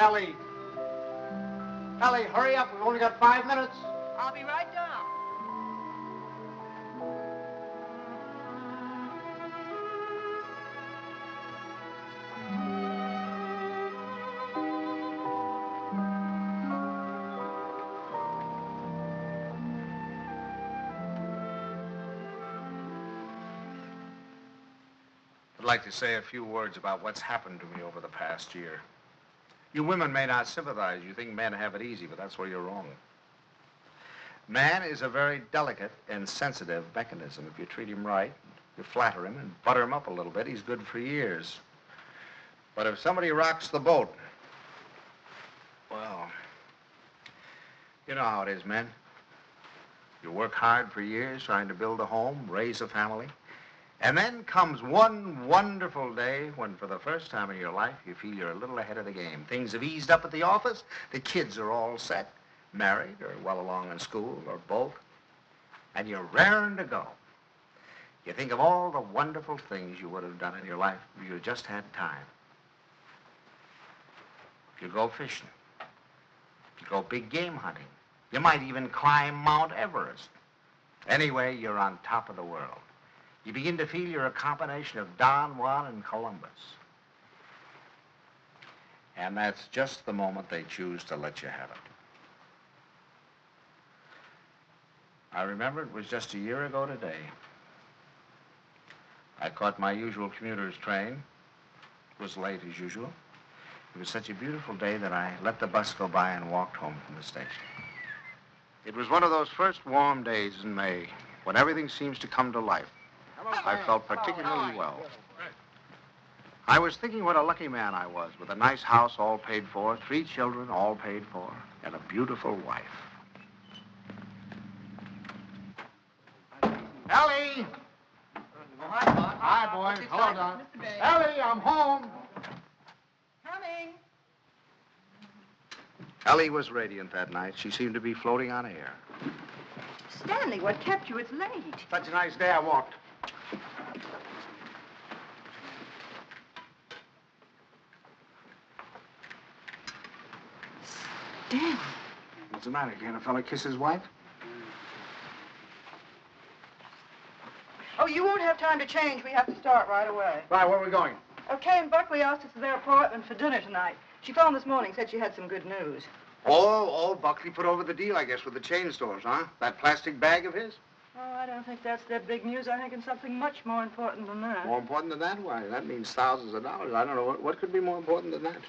Ellie! Ellie, hurry up. We've only got 5 minutes. I'll be right down. I'd like to say a few words about what's happened to me over the past year. You women may not sympathize. You think men have it easy, but that's where you're wrong. Man is a very delicate and sensitive mechanism. If you treat him right, you flatter him and butter him up a little bit, he's good for years. But if somebody rocks the boat, well, you know how it is, men. You work hard for years trying to build a home, raise a family. And then comes one wonderful day when, for the first time in your life, you feel you're a little ahead of the game. Things have eased up at the office. The kids are all set, married or well along in school or both. And you're raring to go. You think of all the wonderful things you would have done in your life if you just had time. You go fishing. You go big game hunting. You might even climb Mount Everest. Anyway, you're on top of the world. You begin to feel you're a combination of Don Juan and Columbus. And that's just the moment they choose to let you have it. I remember it was just a year ago today. I caught my usual commuter's train. It was late as usual. It was such a beautiful day that I let the bus go by and walked home from the station. It was one of those first warm days in May when everything seems to come to life. I felt particularly well. I was thinking what a lucky man I was, with a nice house all paid for, 3 children all paid for, and a beautiful wife. Ellie! Hi, Bob. Hi, boys. Hello, Don. Ellie, I'm home. Coming. Ellie was radiant that night. She seemed to be floating on air. Stanley, what kept you? It's late. Such a nice day I walked. Stanley. What's the matter? Can't a fella kiss his wife? Oh, you won't have time to change. We have to start right away. Right, where are we going? Kay and Buckley asked us to their apartment for dinner tonight. She phoned this morning, said she had some good news. Oh, Buckley put over the deal, I guess, with the chain stores, huh? That plastic bag of his? Oh, I don't think that's their big news. I think it's something much more important than that. More important than that? Why, that means thousands of dollars. I don't know. What could be more important than that?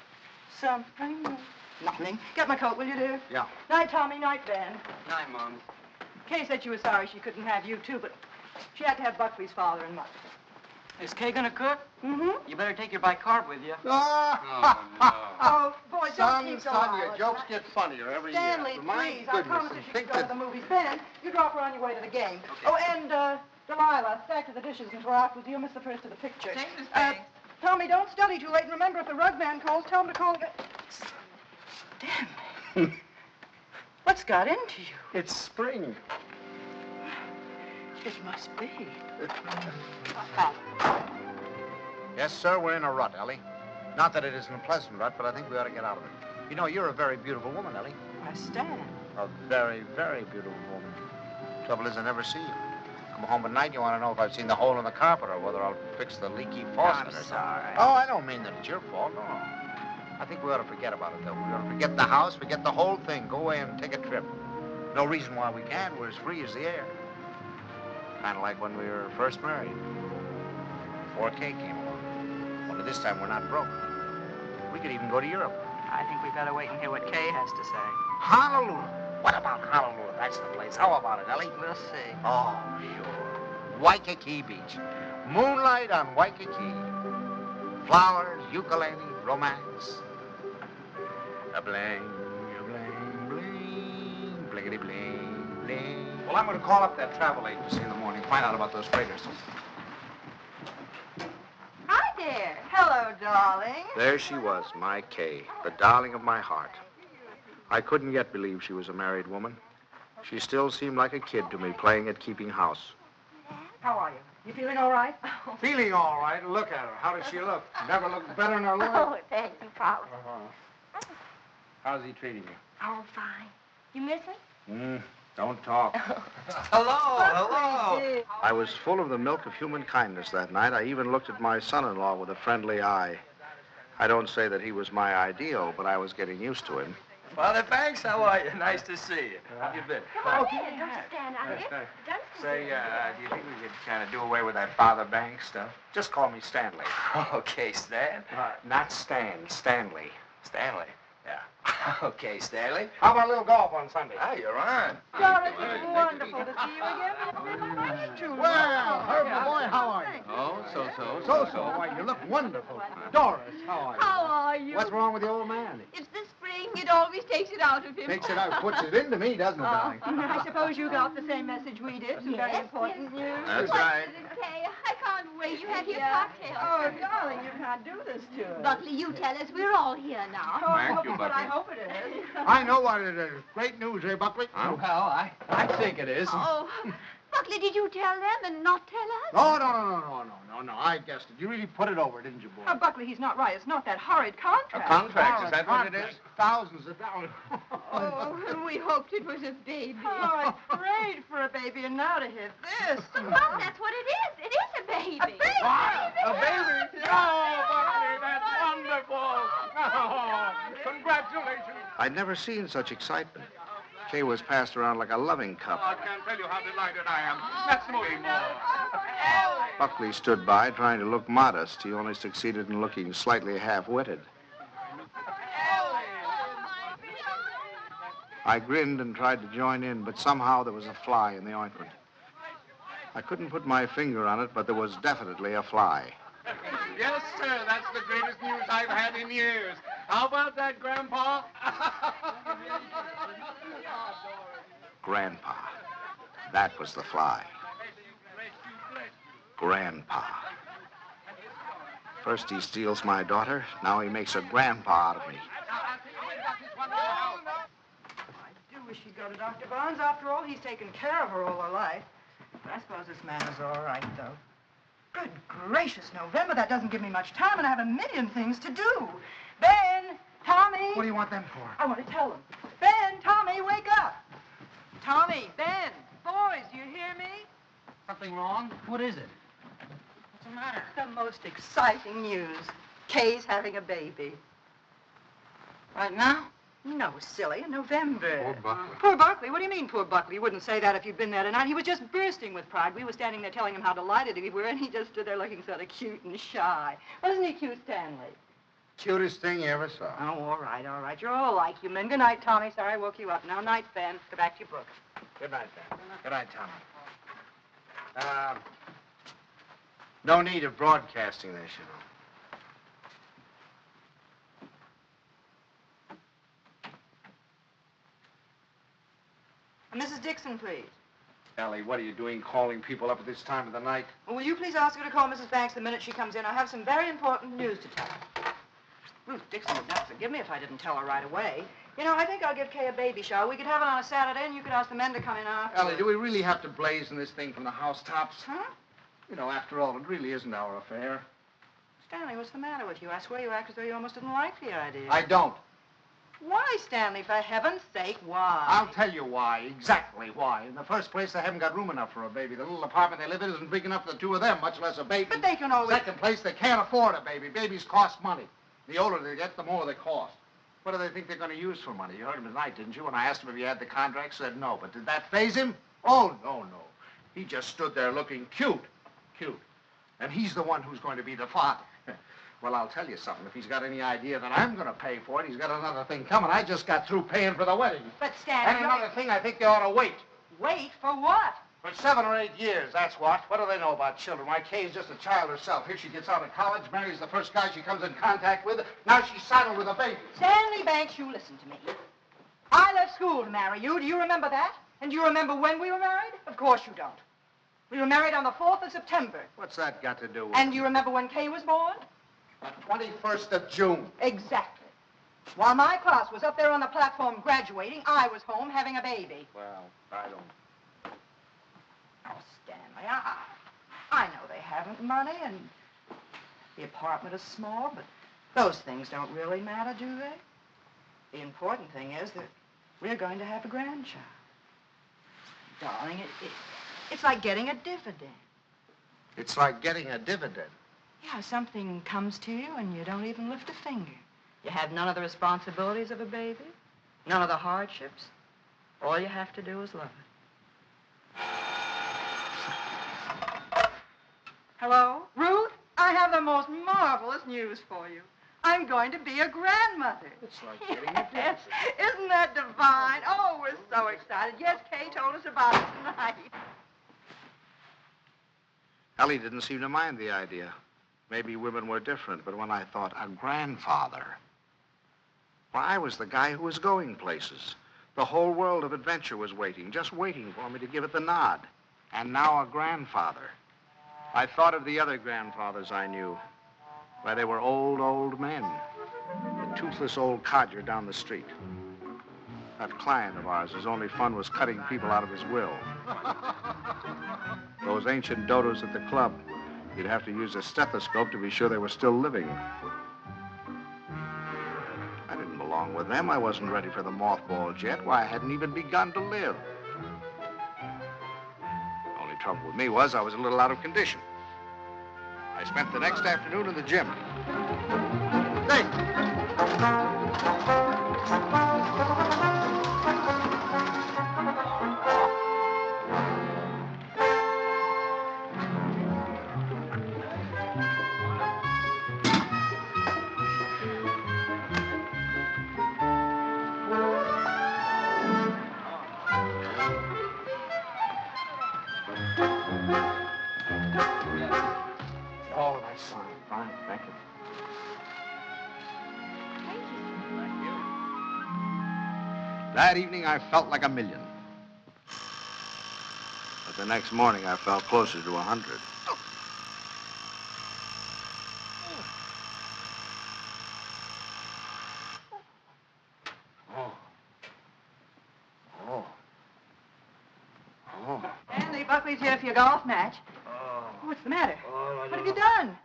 Something? Nothing. Get my coat, will you, dear? Yeah. Night, Tommy. Night, Ben. Night, Mom. Kay said she was sorry she couldn't have you, too, but she had to have Buckley's father and mother. Is Kay gonna cook? Mm-hmm. You better take your bicarb with you. Oh, boy, don't keep so son, your loud. jokes get funnier every Stanley, year. My please, I goodness, promised and that you think could go to that... the movies. Ben, you drop her on your way to the game. Okay. Oh, and, Delilah, stack to the dishes and we're out with you. Miss the first of the picture. Thanks, Miss Banks. Tommy, don't study too late, and remember, if the rug man calls, tell him to call again. Stanley. What's got into you? It's spring. It must be. Yes, sir, we're in a rut, Ellie. Not that it isn't a pleasant rut, but I think we ought to get out of it. You know, you're a very beautiful woman, Ellie. I stand. A very, very beautiful woman. Trouble is, I never see you. Come home at night, you want to know if I've seen the hole in the carpet or whether I'll fix the leaky faucet or something. Sorry. Oh, I don't mean that it's your fault, no. I think we ought to forget about it, though. We ought to forget the house, forget the whole thing. Go away and take a trip. No reason why we can't. We're as free as the air. Kind of like when we were first married. Before Kay came along. Only this time we're not broke. We could even go to Europe. I think we better wait and hear what Kay has to say. Honolulu. What about Honolulu? That's the place. How about it, Ellie? We'll see. Oh, sure. Waikiki Beach. Moonlight on Waikiki. Flowers, ukulele, romance. A bling, bling, blinkety bling, bling. Well, I'm going to call up that travel agency in the morning, find out about those freighters. Hi there. Hello, darling. There she was, my Kay, the darling of my heart. I couldn't yet believe she was a married woman. She still seemed like a kid to me, playing at keeping house. How are you? You feeling all right? Feeling all right. Look at her. How does she look? Never looked better in her life. Oh, thank you, Pop. How's he treating you? Oh, fine. You miss him? Don't talk. Hello. I was full of the milk of human kindness that night. I even looked at my son-in-law with a friendly eye. I don't say that he was my ideal, but I was getting used to him. Father Banks, how are you? Nice to see you. How you been? Come on in. Don't stand out here. Say, do you think we could kind of do away with that Father Banks stuff? Just call me Stanley. Okay, Stan. Not Stan, Stanley. Stanley. Yeah. Okay, Stanley. How about a little golf on Sunday? Ah, you're on. Doris, it's wonderful to see you again. Too Well, Herbert, boy, how are you? Oh, so. So. Why, you look wonderful. Doris, how are you? How are you? What's wrong with the old man? It's the spring. It always takes it out of him. Takes it out, puts it into me, doesn't it, darling? I suppose you got the same message we did. Some very Yes, important news. That's What right. is it, Kay? I can't wait. You have your Yeah. cocktail. Oh, darling, you can't do this to us. Buckley, you tell us. We're all here now. Thank you, But I Bucky. hope it is. I know what it is. Great news, eh, Buckley? Well, I think it is. Oh, Buckley, did you tell them and not tell us? Oh, no. I guessed it. You really put it over, didn't you, boy? Oh, Buckley, he's not right. It's not that horrid contract. Contract, is that what it is? Thousands of dollars. Oh, we hoped it was a baby. Oh, I prayed for a baby, and now to hear this. Well, that's what it is. It is a baby. A baby? Wow, a baby? Oh, Buckley, that's wonderful. Oh, congratulations. I'd never seen such excitement. Kay was passed around like a loving cup. I can't tell you how delighted I am. That's more. Buckley stood by, trying to look modest. He only succeeded in looking slightly half-witted. I grinned and tried to join in, but somehow there was a fly in the ointment. I couldn't put my finger on it, but there was definitely a fly. Yes, sir. That's the greatest news I've had in years. How about that, Grandpa? Grandpa. That was the fly. Grandpa. First he steals my daughter, now he makes a grandpa out of me. I do wish he'd go to Dr. Barnes. After all, he's taken care of her all her life. But I suppose this man is all right, though. Good gracious, November, that doesn't give me much time, and I have a million things to do. Ben, Tommy. What do you want them for? I want to tell them. Ben, Tommy, wake up. Tommy, Ben, boys, do you hear me? Something wrong? What is it? What's the matter? The most exciting news. Kay's having a baby. Right now? No, silly, in November. Poor Buckley. Poor Buckley? What do you mean, poor Buckley? You wouldn't say that if you'd been there tonight. He was just bursting with pride. We were standing there telling him how delighted we were, and he just stood there looking sort of cute and shy. Wasn't he cute, Stanley? Cutest thing you ever saw. Oh, all right, all right. You're all like you men. Good night, Tommy. Sorry I woke you up. Now, night, Ben. Go back to your book. Good night, Ben. Good night, Tommy. No need of broadcasting this, you know. Mrs. Dixon, please. Ellie, what are you doing calling people up at this time of the night? Well, will you please ask her to call Mrs. Banks the minute she comes in? I have some very important news to tell her. Ruth Dixon would not forgive me if I didn't tell her right away. You know, I think I'll give Kay a baby shower. We could have it on a Saturday, and you could ask the men to come in after. Ellie, do we really have to blazon this thing from the housetops? Huh? You know, after all, it really isn't our affair. Stanley, what's the matter with you? I swear you act as though you almost didn't like the idea. I don't. Why, Stanley, for heaven's sake, why? I'll tell you why, exactly why. In the first place, they haven't got room enough for a baby. The little apartment they live in isn't big enough for the two of them, much less a baby. But they can always... Second place, they can't afford a baby. Babies cost money. The older they get, the more they cost. What do they think they're going to use for money? You heard him tonight, didn't you? When I asked him if he had the contract, said no. But did that faze him? Oh, no. He just stood there looking cute. And he's the one who's going to be the father. Well, I'll tell you something. If he's got any idea that I'm going to pay for it, he's got another thing coming. I just got through paying for the wedding. But, Stanley... And another thing, I think they ought to wait. Wait for what? For 7 or 8 years, that's what. What do they know about children? Why, Kay's just a child herself. Here she gets out of college, marries the first guy she comes in contact with. Now she's saddled with a baby. Stanley Banks, you listen to me. I left school to marry you. Do you remember that? And do you remember when we were married? Of course you don't. We were married on the 4th of September. What's that got to do with And do you remember when Kay was born? The 21st of June. Exactly. While my class was up there on the platform graduating, I was home having a baby. Well, I don't... Oh, Stanley, I know they haven't money and the apartment is small, but those things don't really matter, do they? The important thing is that we're going to have a grandchild. Darling, it's like getting a dividend. It's like getting a dividend. Yeah, something comes to you and you don't even lift a finger. You have none of the responsibilities of a baby, none of the hardships. All you have to do is love it. Hello? Ruth, I have the most marvelous news for you. I'm going to be a grandmother. It's like getting a dividend. Yes, isn't that divine? Oh, we're so excited. Yes, Kay told us about it tonight. Ellie didn't seem to mind the idea. Maybe women were different, but when I thought a grandfather, well, I was the guy who was going places. The whole world of adventure was waiting, just waiting for me to give it the nod. And now a grandfather. I thought of the other grandfathers I knew. Why, they were old men. The toothless old codger down the street. That client of ours, whose only fun was cutting people out of his will. Those ancient dodos at the club. You'd have to use a stethoscope to be sure they were still living. I didn't belong with them. I wasn't ready for the mothballs yet. Why, I hadn't even begun to live. The only trouble with me was I was a little out of condition. I spent the next afternoon in the gym. Hey! Oh, that's fine. Fine, thank you. Thank you. That evening, I felt like $1 million. But the next morning, I felt closer to 100. Stanley, Buckley's here for your golf match. What's the matter? What have you done?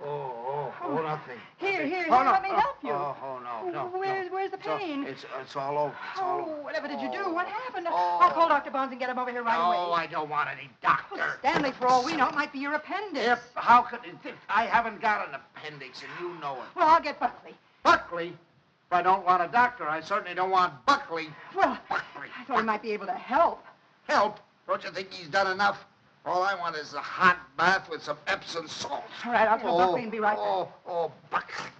Nothing. Here, Oh, no. let me help you. No. Where's the pain? It's all over. It's all over. Whatever did you do? What happened? Oh. I'll call Dr. Bones and get him over here right away. No, I don't want any doctor. Well, Stanley, for all we know, it might be your appendix. How could it? I haven't got an appendix, and you know it. Well, I'll get Buckley. Buckley? If I don't want a doctor, I certainly don't want Buckley. Well, Buckley. I thought he might be able to help. Help? Don't you think he's done enough? All I want is a hot bath with some Epsom salt. All right, I'll tell Buckley and be right back. Buckley.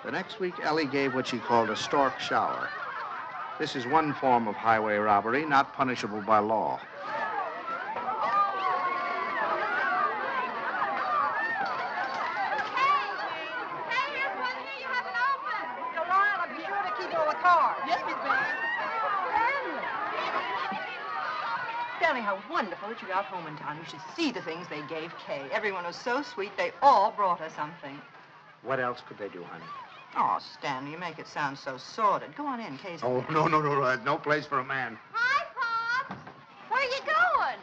The next week, Ellie gave what she called a stork shower. This is one form of highway robbery not punishable by law. Stanley, how wonderful that you got home in time. You should see the things they gave Kay. Everyone was so sweet, they all brought her something. What else could they do, honey? Oh, Stanley, you make it sound so sordid. Go on in, Kay's Oh, no. No place for a man. Hi, Pops. Where are you going?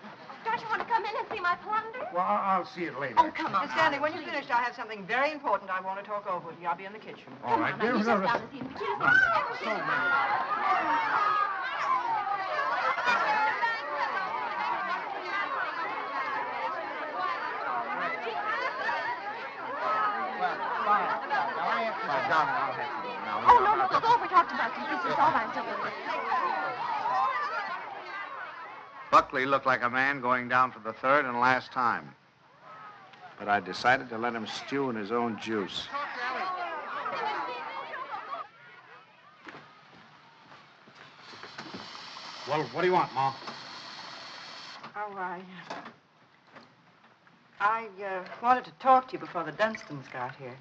Don't you want to come in and see my my plunder? Well, I'll see it later. Oh, come on. Miss Stanley, when you're finished, I have something very important I want to talk over with you. I'll be in the kitchen. All right. Come on, you sit down and see Oh, no, go over, talk to Bucky. This is all right, don't worry. Buckley looked like a man going down for the third and last time. But I decided to let him stew in his own juice. Well, what do you want, Ma? Oh, I wanted to talk to you before the Dunstons got here.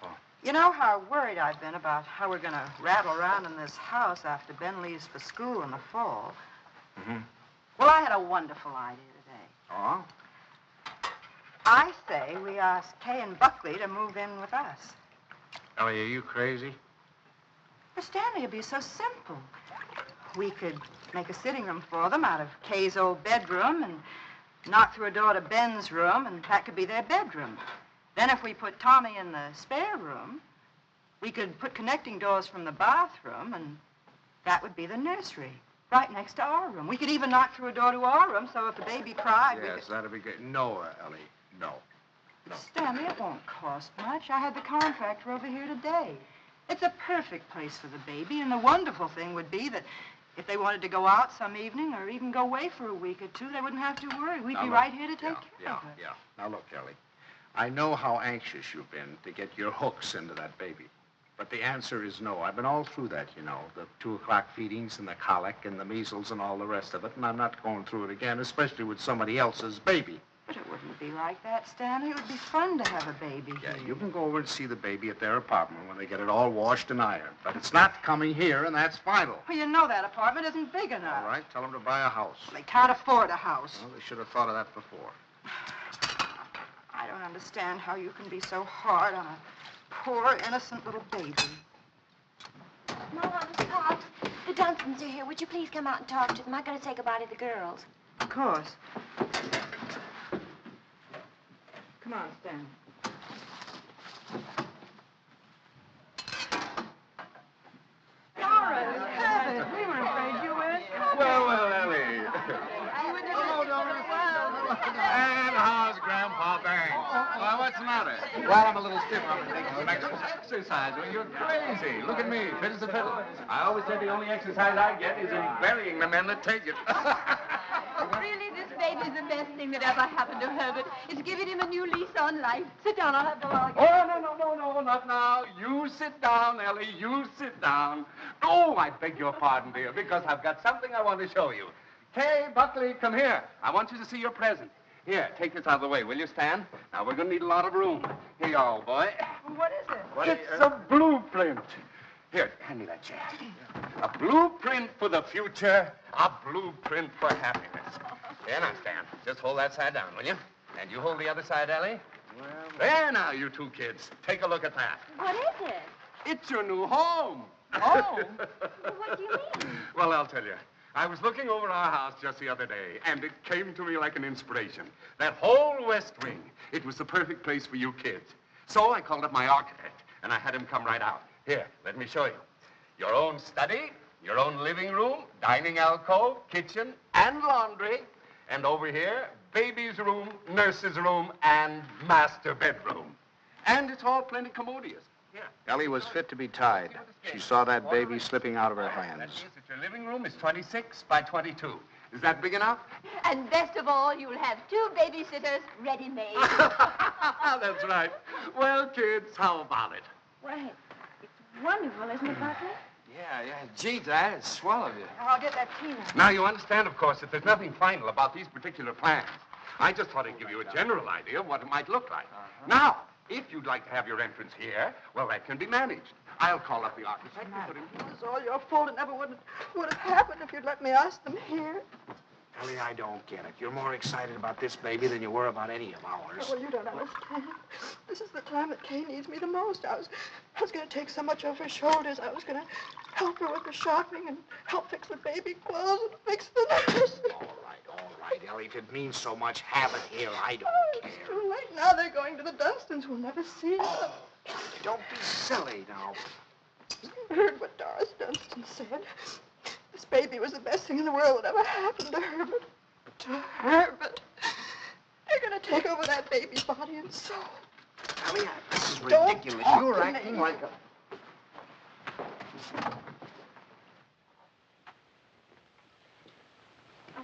Oh. You know how worried I've been about how we're going to rattle around in this house after Ben leaves for school in the fall. Mm-hmm. Well, I had a wonderful idea today. Oh? I say we ask Kay and Buckley to move in with us. Ellie, are you crazy? Well, Stanley, it'd be so simple. We could make a sitting room for them out of Kay's old bedroom and knock through a door to Ben's room, and that could be their bedroom. Then if we put Tommy in the spare room, we could put connecting doors from the bathroom, and that would be the nursery, right next to our room. We could even knock through a door to our room, so if the baby cried, we Yes, could... that'd be good. No, Ellie, no. No. Stanley, it won't cost much. I had the contractor over here today. It's a perfect place for the baby, and the wonderful thing would be that if they wanted to go out some evening or even go away for a week or two, they wouldn't have to worry. We'd be right here to take care of it. Yeah. Now, look, Ellie, I know how anxious you've been to get your hooks into that baby. But the answer is no. I've been all through that, you know, the 2 o'clock feedings and the colic and the measles and all the rest of it, and I'm not going through it again, especially with somebody else's baby. But it wouldn't be like that, Stanley. It would be fun to have a baby Yeah, here. you can go over and see the baby at their apartment when they get it all washed and ironed. But it's not coming here, and that's final. Well, you know that apartment isn't big enough. All right, tell them to buy a house. They can't afford a house. Well, they should have thought of that before. I don't understand how you can be so hard on a poor, innocent little baby. Mama, Pop, the Dunstons are here. Would you please come out and talk to them? I gotta say goodbye to the girls. Of course. Come on, Stan. Doris, Herbert, we were afraid you were in trouble. Well, Ellie. And how's Grandpa Banks? Why, what's the matter? Well, I'm a little stiff. I'm taking Some exercise. Well, you're crazy. Look at me, fit as a fiddle. I always said the only exercise I get is in burying the men that take it. Really, this baby's the best thing that ever happened to Herbert. It's giving him a new lease on life. Sit down, I'll have the log. Oh, no, not now. You sit down, Ellie. You sit down. Oh, I beg your pardon, dear, because I've got something I want to show you. Kay, Buckley, come here. I want you to see your present. Here, take this out of the way, will you, Stan? Now, we're going to need a lot of room. Here you are, old boy. What is it? It's a blueprint. Here, hand me that chair. A blueprint for the future, a blueprint for happiness. Here now, Stan. Just hold that side down, will you? And you hold the other side, Ellie. Well, there now, you 2 kids. Take a look at that. What is it? It's your new home. Home? Well, what do you mean? Well, I'll tell you. I was looking over our house just the other day, and it came to me like an inspiration. That whole west wing, it was the perfect place for you kids. So I called up my architect, and I had him come right out. Here, let me show you. Your own study, your own living room, dining alcove, kitchen, and laundry. And over here, baby's room, nurse's room, and master bedroom. And it's all plenty commodious. Here. Ellie was fit to be tied. She saw that baby slipping out of her That hands. means that your living room is 26 by 22. Is that big enough? And best of all, you'll have 2 babysitters ready-made. That's right. Well, kids, how about it? Well, it's wonderful, isn't it, Buckley? Yeah. Gee, Dad, it's swell of you. I'll get that tea now. Now, you understand, of course, that there's nothing final about these particular plans. I just thought I'd give you a general idea of what it might look like. Now, if you'd like to have your entrance here, well, that can be managed. I'll call up the architect and put him... It was all your fault. It never would have happened if you'd let me ask them here. Ellie, I don't get it. You're more excited about this baby than you were about any of ours. Well, you don't understand. This is the time that Kay needs me the most. I was going to take so much off her shoulders. I was going to help her with the shopping and help fix the baby clothes and fix the nurse. All right. right, Ellie. If it means so much, have it here. I don't It's care. too late now. They're going to the Dunstons. We'll never see them. Don't be silly now. You heard what Doris Dunstan said. This baby was the best thing in the world that ever happened to Herbert. To Herbert. They're going to take over that baby's body and soul. Ellie, this is Don't ridiculous. talk You're to acting me. like a... Oh,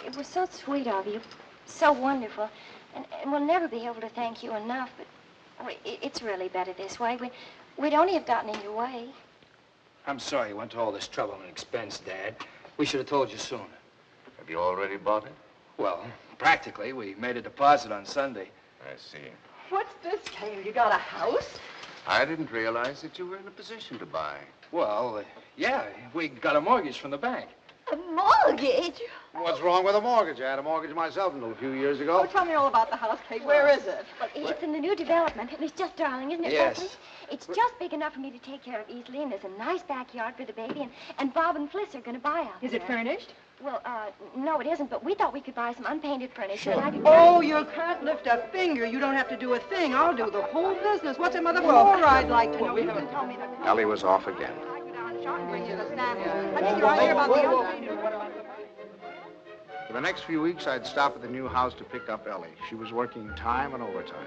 it was so sweet of you, so wonderful, and we'll never be able to thank you enough, but it's really better this way. We'd only have gotten in your way. I'm sorry you went to all this trouble and expense, Dad. We should have told you sooner. Have you already bought it? Well, practically. We made a deposit on Sunday. I see. What's this, Cale? You got a house? I didn't realize that you were in a position to buy. Well, yeah, we got a mortgage from the bank. A mortgage? What's wrong with a mortgage? I had a mortgage myself until a few years ago. Oh, tell me all about the house, Kate. Where is it? Well, it's in the new development, and it's just darling, isn't it, Yes. Buckley? It's just big enough for me to take care of easily, and there's a nice backyard for the baby, and Bob and Fliss are going to buy out Is it there. furnished? Well, no, it isn't, but we thought we could buy some unpainted furniture, and I could... Oh, you can't lift a finger. You don't have to do a thing. I'll do the whole business. What's a mother for? I'd like to know. You can tell me the... Ellie was off again. I go down and shop and bring you the Stanley. I think you're right here about the unpainted. For the next few weeks, I'd stop at the new house to pick up Ellie. She was working time and overtime.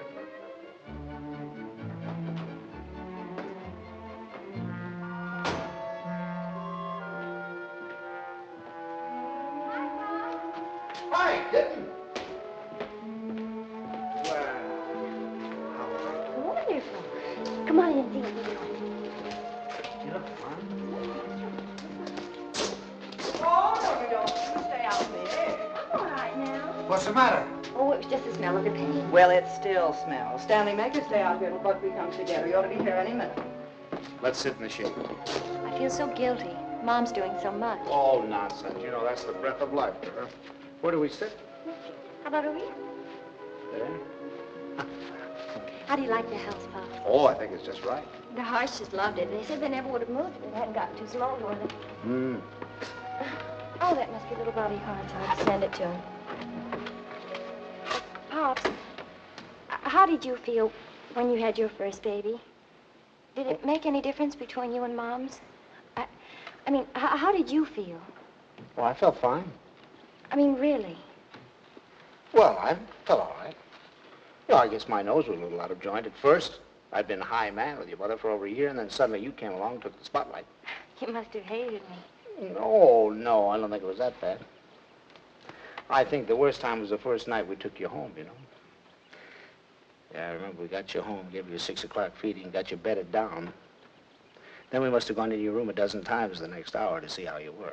Hi, kitten. Wonderful. Come on in and see what we're doing. You look fine. Oh, no, you don't. You stay out there. I'm all right now. What's the matter? Oh, it was just the smell of the paint. Well, it still smells. Stanley, make her stay out here till Buckley comes together. You ought to be here any minute. Let's sit in the shade. I feel so guilty. Mom's doing so much. Oh, nonsense. You know, that's the breath of life for her. Where do we sit? How about over here? There. How do you like the house, Pop? Oh, I think it's just right. The Harshes loved it. They said they never would have moved if it hadn't gotten too small for them. Hmm. Oh, that must be little Bobby Hart's. I'll send it to him. Pops, how did you feel when you had your first baby? Did it make any difference between you and Mom's? I mean, how did you feel? Well, I felt fine. I mean, really? Well, I felt all right. You know, I guess my nose was a little out of joint at first. I'd been high man with your mother for over a year, and then suddenly you came along and took the spotlight. You must have hated me. No, I don't think it was that bad. I think the worst time was the first night we took you home, you know. Yeah, I remember we got you home, gave you a 6 o'clock feeding, got you bedded down. Then we must have gone into your room a dozen times the next hour to see how you were.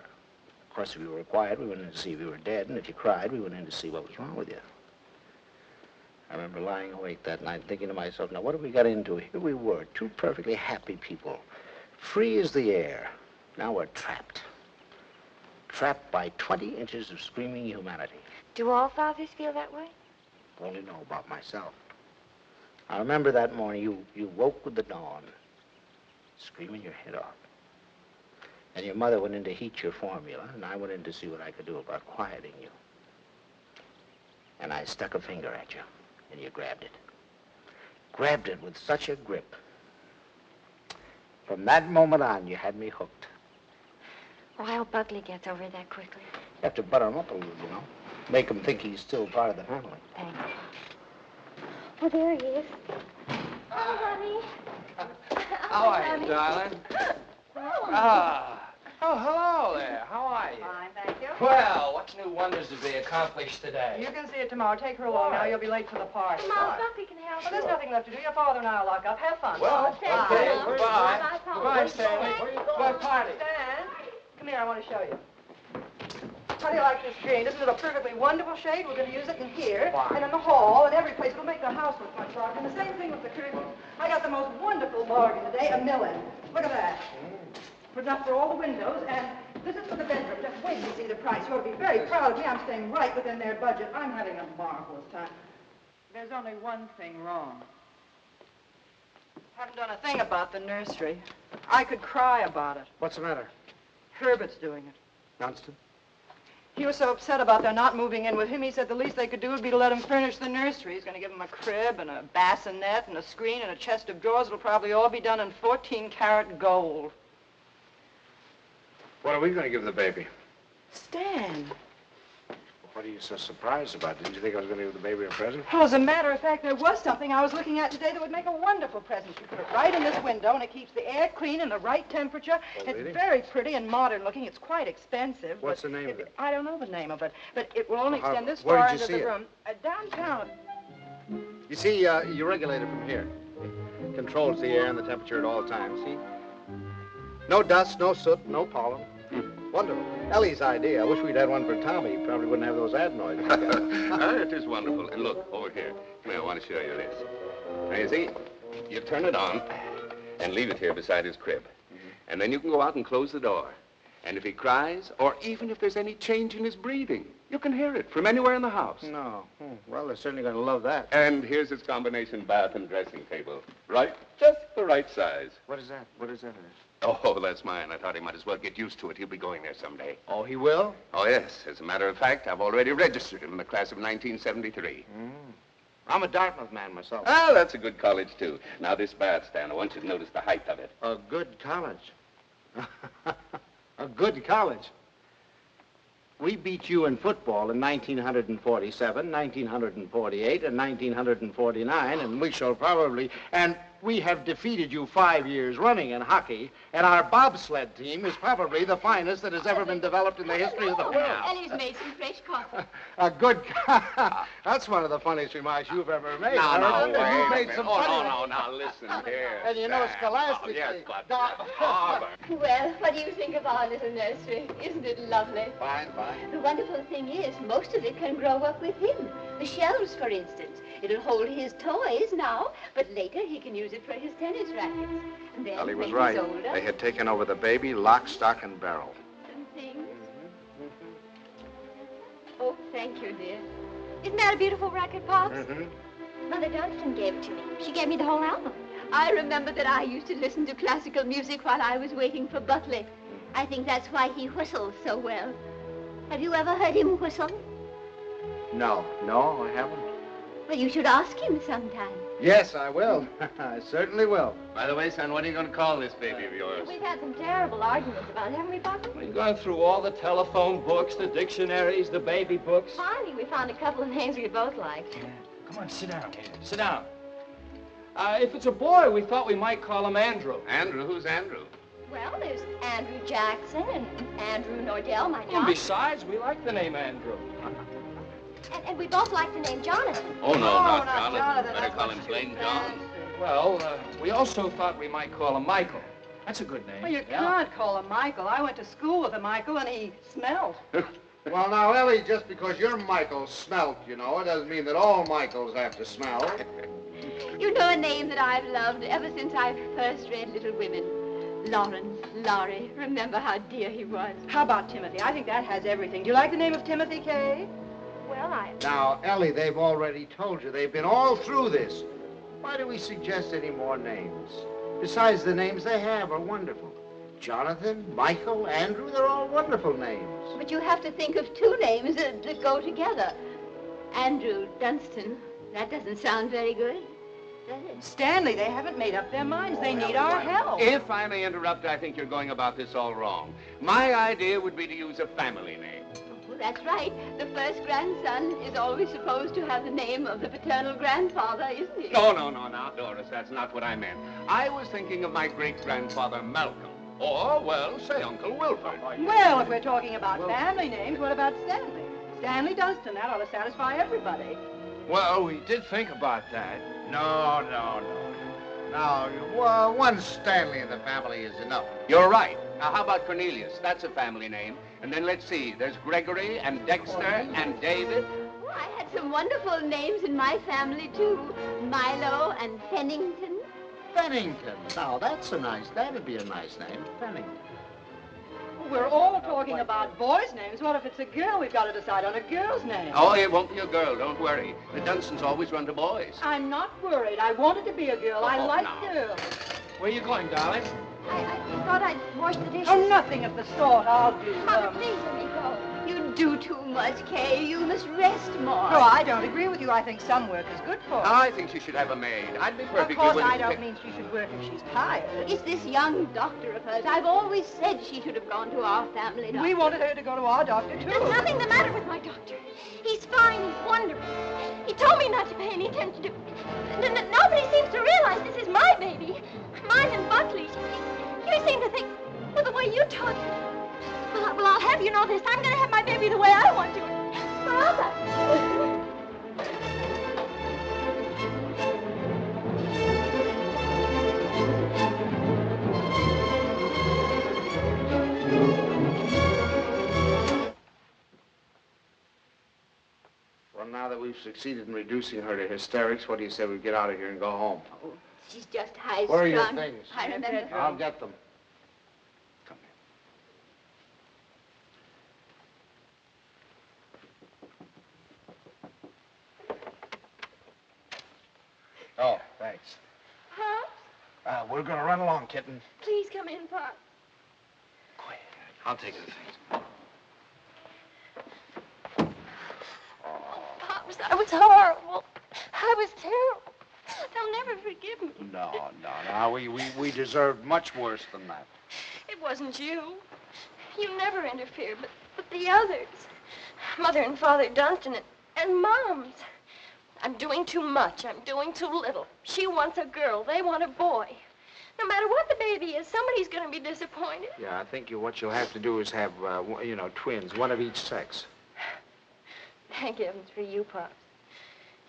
Of course, if you were quiet, we went in to see if you were dead, and if you cried, we went in to see what was wrong with you. I remember lying awake that night thinking to myself, now what have we got into? Here we were, two perfectly happy people, free as the air. Now we're trapped. Trapped by 20 inches of screaming humanity. Do all fathers feel that way? I only know about myself. I remember that morning you woke with the dawn, screaming your head off. And your mother went in to heat your formula, and I went in to see what I could do about quieting you. And I stuck a finger at you, and you grabbed it. Grabbed it with such a grip. From that moment on, you had me hooked. Oh, I hope Buckley gets over that quickly. You have to butter him up a little, you know. Make him think he's still part of the family. Thanks. Oh, there he is. Oh, honey. How are you, darling? Ah. Oh, hello there. How are you? Fine, thank you. Well, what new wonders did we accomplish today? You can see it tomorrow. Take her along now. You'll be late for the party. Mom, Buckley can help Well, there's nothing left to do. Your father and I will lock up. Have fun. Well, Thanks, okay, Mom. goodbye. Bye, Paul. Goodbye, Stanley. Goodbye, party. Stan, come here. I want to show you. How do you like this green? Isn't it a perfectly wonderful shade? We're going to use it in here, and in the hall, and every place. It'll make the house look much larger. And the same thing with the curtains. I got the most wonderful bargain today, a million. Look at that. Put enough for all the windows, and this is for the bedroom. Just wait till you see the price. You ought to be very proud of me. I'm staying right within their budget. I'm having a marvelous time. There's only one thing wrong. Haven't done a thing about the nursery. I could cry about it. What's the matter? Herbert's doing it. Johnston? He was so upset about their not moving in with him, he said the least they could do would be to let him furnish the nursery. He's going to give him a crib and a bassinet and a screen and a chest of drawers. It'll probably all be done in 14-karat gold. What are we going to give the baby? Stan. What are you so surprised about? Didn't you think I was going to give the baby a present? Well, as a matter of fact, there was something I was looking at today that would make a wonderful present. You put it right in this window, and it keeps the air clean and the right temperature. Oh, it's really? very pretty and modern looking. It's quite expensive. What's the name of it? I don't know the name of it, but it will only Well, extend this where far did you into see the it? room. Downtown. You see, you regulate it from here. It controls the air and the temperature at all times, see? No dust, no soot, no pollen. Wonderful. Ellie's idea. I wish we'd had one for Tommy. He probably wouldn't have those adenoids. It is wonderful. And look, over here. Come here, I want to show you this. Now, you see, you turn it on and leave it here beside his crib. And then you can go out and close the door. And if he cries, or even if there's any change in his breathing, you can hear it from anywhere in the house. No. Well, they're certainly going to love that. And here's his combination bath and dressing table. Right? Just the right size. What is that? What is that? Oh, that's mine. I thought he might as well get used to it. He'll be going there someday. Oh, he will? Oh, yes. As a matter of fact, I've already registered him in the class of 1973. I'm a Dartmouth man myself. Ah, that's a good college, too. Now, this bath stand, I want you to notice the height of it. A good college. A good college. We beat you in football in 1947, 1948, and 1949, and we shall probably... And we have defeated you 5 years running in hockey, and our bobsled team is probably the finest that has ever been developed in the history of the world. Ellie's made some fresh coffee. A good... That's one of the funniest remarks you've ever made. No, Harrison. wait You've a made minute. some Oh, funny no, now, listen here. And you know, Stan. scholastically... Oh, yes, but... Dar- Well, what do you think of our little nursery? Isn't it lovely? Fine, fine. The wonderful thing is, most of it can grow up with him. The shelves, for instance. It'll hold his toys now, but later he can use it for his tennis rackets. And then, Ellie was when right. he's older, They had taken over the baby, lock, stock, and barrel. and things. Oh, thank you, dear. Isn't that a beautiful record, Pops? Mother Dunstan gave it to me. She gave me the whole album. I remember that I used to listen to classical music while I was waiting for Buckley. I think that's why he whistles so well. Have you ever heard him whistle? No, I haven't. Well, you should ask him sometime. Yes, I will. I certainly will. By the way, son, what are you going to call this baby of yours? We've had some terrible arguments about it, haven't we, Papa? We've gone through all the telephone books, the dictionaries, the baby books. Finally, we found a couple of names we both liked. Come on, sit down here. Sit down. If it's a boy, we thought we might call him Andrew. Andrew? Who's Andrew? Well, there's Andrew Jackson and Andrew Nordell, my And John. besides, we like the name Andrew. And we both like the name Jonathan. Oh, no, not not Jonathan. Jonathan. Better That's call much him too plain John. fancy. Well, we also thought we might call him Michael. That's a good name. Well, you can't call him Michael. I went to school with a Michael, and he smelled. Well, now, Ellie, just because your Michael smelt, you know, it doesn't mean that all Michaels have to smell. You know a name that I've loved ever since I first read Little Women. Lawrence, Laurie. Remember how dear he was. How about Timothy? I think that has everything. Do you like the name of Timothy, Kay? Well, Now, Ellie, they've already told you. They've been all through this. Why do we suggest any more names? Besides, the names they have are wonderful. Jonathan, Michael, Andrew, they're all wonderful names. But you have to think of two names that go together. Andrew Dunstan. That doesn't sound very good, does it? Stanley, they haven't made up their minds. They need our help. If I may interrupt, I think you're going about this all wrong. My idea would be to use a family name. Oh, that's right. The first grandson is always supposed to have the name of the paternal grandfather, isn't he? No, now, Doris, that's not what I meant. I was thinking of my great-grandfather Malcolm. Or, well, say Uncle Wilford. Well, if we're talking about family names, what about Stanley? Stanley Dunstan. That ought to satisfy everybody. Well, we did think about that. No. Now, one Stanley in the family is enough. You're right. Now, how about Cornelius? That's a family name. And then let's see. There's Gregory and Dexter and David. Oh, I had some wonderful names in my family, too. Milo and Pennington. Bennington. Now, that'd be a nice name. Bennington. We're all talking about boys' names. What if it's a girl? We've got to decide on a girl's name. Oh, it won't be a girl. Don't worry. The Dunstans always run to boys. I'm not worried. I wanted to be a girl. I Oh, like now. girls. Where you going, darling? I thought I'd wash the dishes. Oh, nothing of the sort. I'll do Mother, them. please let me go. You do too much, Kay. You must rest more. No, I don't agree with you. I think some work is good for her. I think she should have a maid. I'd be Of perfectly course, willing I to don't pick- mean she should work if she's tired. It's this young doctor of hers. I've always said she should have gone to our family doctor. We wanted her to go to our doctor, too. There's nothing the matter with my doctor. He's fine. He's wonderful. He told me not to pay any attention to... Nobody seems to realize this is my baby. Mine and Buckley's. You seem to think, well, the way you talk... Well, I'll have you know this. I'm going to have my baby the way I want to. Forever. Well, now that we've succeeded in reducing her to hysterics, what do you say we get out of here and go home? Oh, she's just high-strung. Where are your things? I remember. I'll get them. Come here. Oh, thanks. Pops, We're going to run along, kitten. please come in, Pop. Quiet. I'll take the things. Pops, I was horrible. I was terrible. They'll never forgive me. No. We deserved much worse than that. It wasn't you. You never interfered, but the others. Mother and Father Dunstan and Moms. I'm doing too much. I'm doing too little. She wants a girl. They want a boy. No matter what the baby is, somebody's going to be disappointed. Yeah, I think what you'll have to do is have, twins, one of each sex. Thank heavens for you, Pops.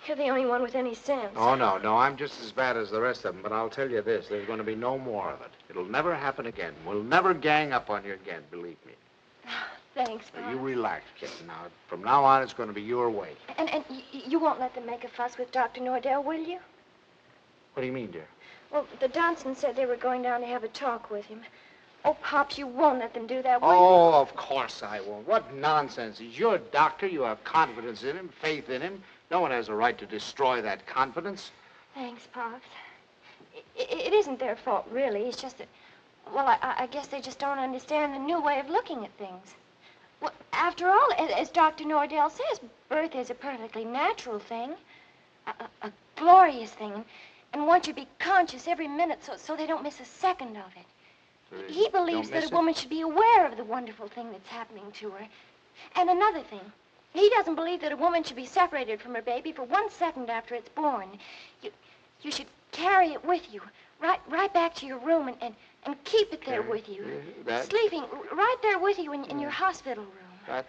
You're the only one with any sense. Oh, no, I'm just as bad as the rest of them, but I'll tell you this, there's going to be no more of it. It'll never happen again. We'll never gang up on you again, believe me. Thanks, So Pops. you relax, kitten. Now, from now on, it's going to be your way. And you won't let them make a fuss with Dr. Nordell, will you? What do you mean, dear? Well, the Dunstans said they were going down to have a talk with him. Oh, Pops, you won't let them do that, will you? Oh, of course I won't. What nonsense. He's your doctor. You have confidence in him, faith in him. No one has a right to destroy that confidence. Thanks, Pops. It isn't their fault, really. It's just that, well, I guess they just don't understand the new way of looking at things. Well, after all, as Dr. Nordell says, birth is a perfectly natural thing, a glorious thing, and one should be conscious every minute so they don't miss a second of it. So He believes that a woman should be aware of the wonderful thing that's happening to her. And another thing, he doesn't believe that a woman should be separated from her baby for 1 second after it's born. You should carry it with you, right back to your room and keep it there with you. Sleeping right there with you in your hospital room. That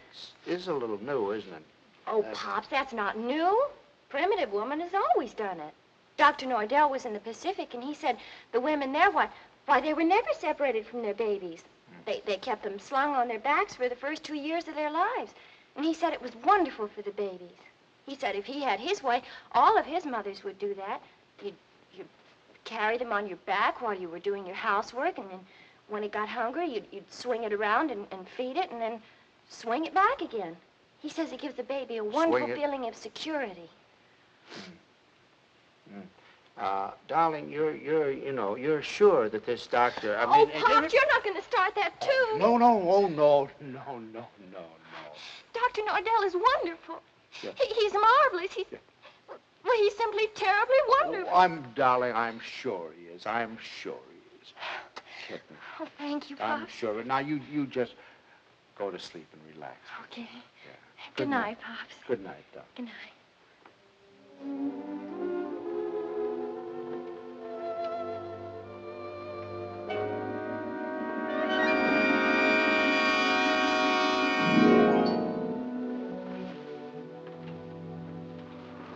is a little new, isn't it? Oh, Pops, that's not new. Primitive woman has always done it. Dr. Nordell was in the Pacific, and he said the women there, why, they were never separated from their babies. They kept them slung on their backs for the first 2 years of their lives. And he said it was wonderful for the babies. He said if he had his way, all of his mothers would do that. You'd carry them on your back while you were doing your housework, and then when it got hungry, you'd swing it around and feed it, and then swing it back again. He says it gives the baby a wonderful feeling of security. Darling, you're sure that this doctor, I Oh, mean... Pops, you're not going to start that, too. No. Dr. Nordell is wonderful. Yeah. He's marvelous. He's simply terribly wonderful. Darling, I'm sure he is. I'm sure he is. Kitten. Oh, thank you, I'm Pops. sure. Now, you just go to sleep and relax. Okay. Yeah. Good night, Pops. Good night, Doc. Good night.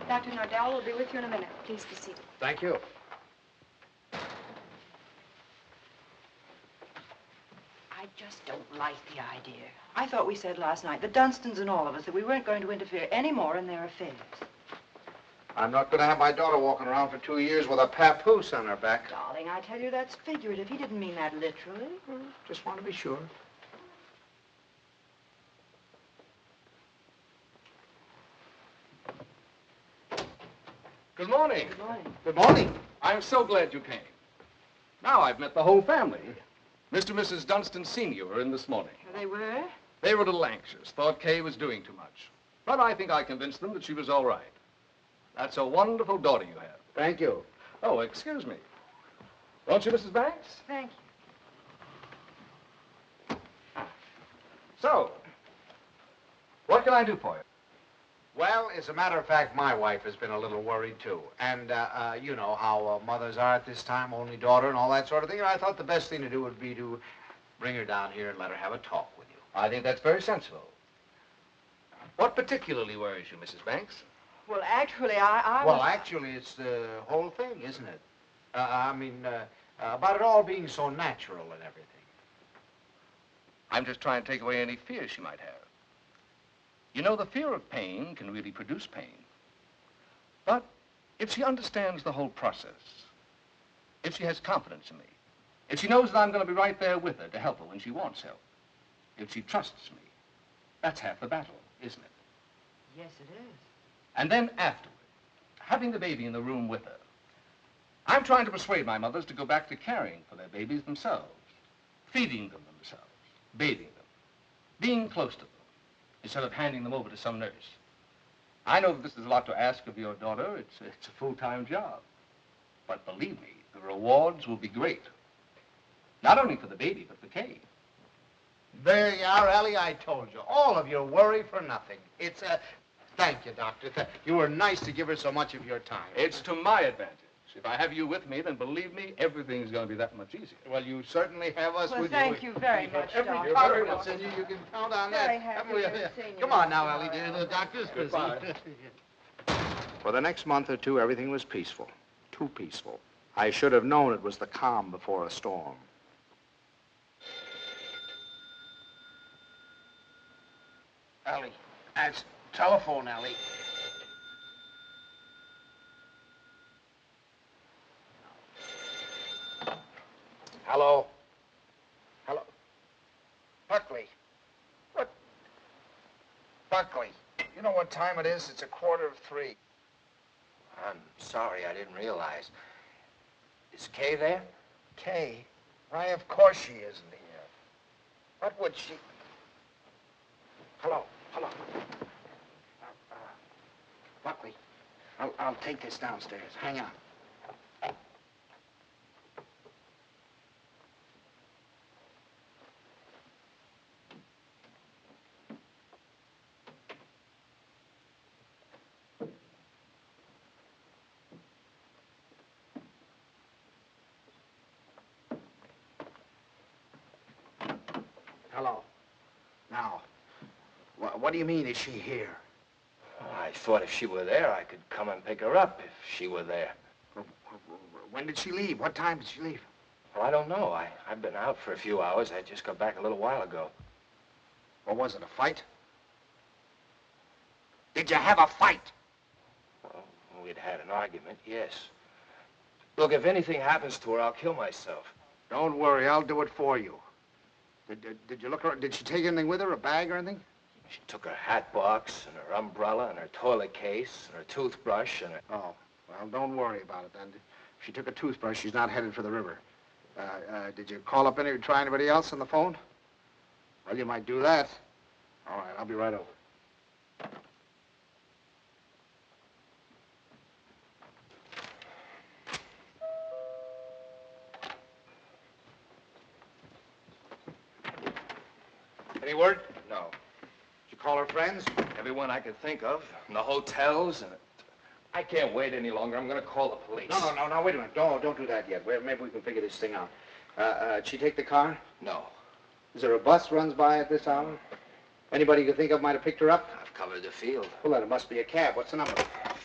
Dr. Nordell will be with you in a minute. Please be seated. Thank you. I just don't like the idea. I thought we said last night, the Dunstans and all of us, that we weren't going to interfere any more in their affairs. I'm not going to have my daughter walking around for 2 years with a papoose on her back. Darling, I tell you, that's figurative. He didn't mean that literally. Just want to be sure. Good morning. Good morning. Good morning. I'm so glad you came. Now I've met the whole family. Mr. and Mrs. Dunstan Sr. were in this morning. They were? They were a little anxious, thought Kay was doing too much. But I think I convinced them that she was all right. That's a wonderful daughter you have. Thank you. Oh, excuse me. Won't you, Mrs. Banks? Thank you. So, what can I do for you? Well, as a matter of fact, my wife has been a little worried, too. And, you know how mothers are at this time, only daughter and all that sort of thing. And I thought the best thing to do would be to bring her down here and let her have a talk with you. I think that's very sensible. What particularly worries you, Mrs. Banks? Well, actually, I Well, was... actually, it's the whole thing, isn't it? About it all being so natural and everything. I'm just trying to take away any fears she might have. You know, the fear of pain can really produce pain. But if she understands the whole process, if she has confidence in me, if she knows that I'm going to be right there with her to help her when she wants help, if she trusts me, that's half the battle, isn't it? Yes, it is. And then afterward, having the baby in the room with her, I'm trying to persuade my mothers to go back to caring for their babies themselves, feeding them themselves, bathing them, being close to them, instead of handing them over to some nurse. I know that this is a lot to ask of your daughter. It's a full-time job. But believe me, the rewards will be great. Not only for the baby, but for Kay. There you are, Ellie. I told you. All of your worry for nothing. It's a... Thank you, Doctor. You were nice to give her so much of your time. It's to my advantage. If I have you with me, then believe me, everything's going to be that much easier. Well, you certainly have us Well, with thank you. you very much, Every Doctor. confidence in you, you can count on that. Very happy Haven't we? to have seen you, Come on Mr. now, Ellie, dear. The doctor's busy. Goodbye. For the next month or two, everything was peaceful. Too peaceful. I should have known it was the calm before a storm. Ellie, that's telephone, Ellie. Hello? Hello? Buckley. What? Buckley, you know what time it is? It's 2:45. I'm sorry, I didn't realize. Is Kay there? Kay? Why, of course she isn't here. What would she... Hello, hello. Buckley, I'll take this downstairs. Hang on. Hello. Now, what do you mean, is she here? I thought if she were there, I could come and pick her up if she were there. When did she leave? What time did she leave? Well, I don't know. I've been out for a few hours. I just got back a little while ago. Or was it a fight? Did you have a fight? Well, we'd had an argument, yes. Look, if anything happens to her, I'll kill myself. Don't worry, I'll do it for you. Did you look around? Did she take anything with her, a bag or anything? She took her hat box and her umbrella and her toilet case and her toothbrush and her... Oh, well, don't worry about it then. If she took a toothbrush, she's not headed for the river. Did you call up try anybody else on the phone? Well, you might do that. All right, I'll be right over. Any word? No. Did you call her friends? Everyone I could think of, in the hotels, and... I can't wait any longer. I'm going to call the police. No, wait a minute. Don't do that yet. Maybe we can figure this thing out. Did she take the car? No. Is there a bus runs by at this hour? Anybody you can think of might have picked her up? I've covered the field. Well, then it must be a cab. What's the number?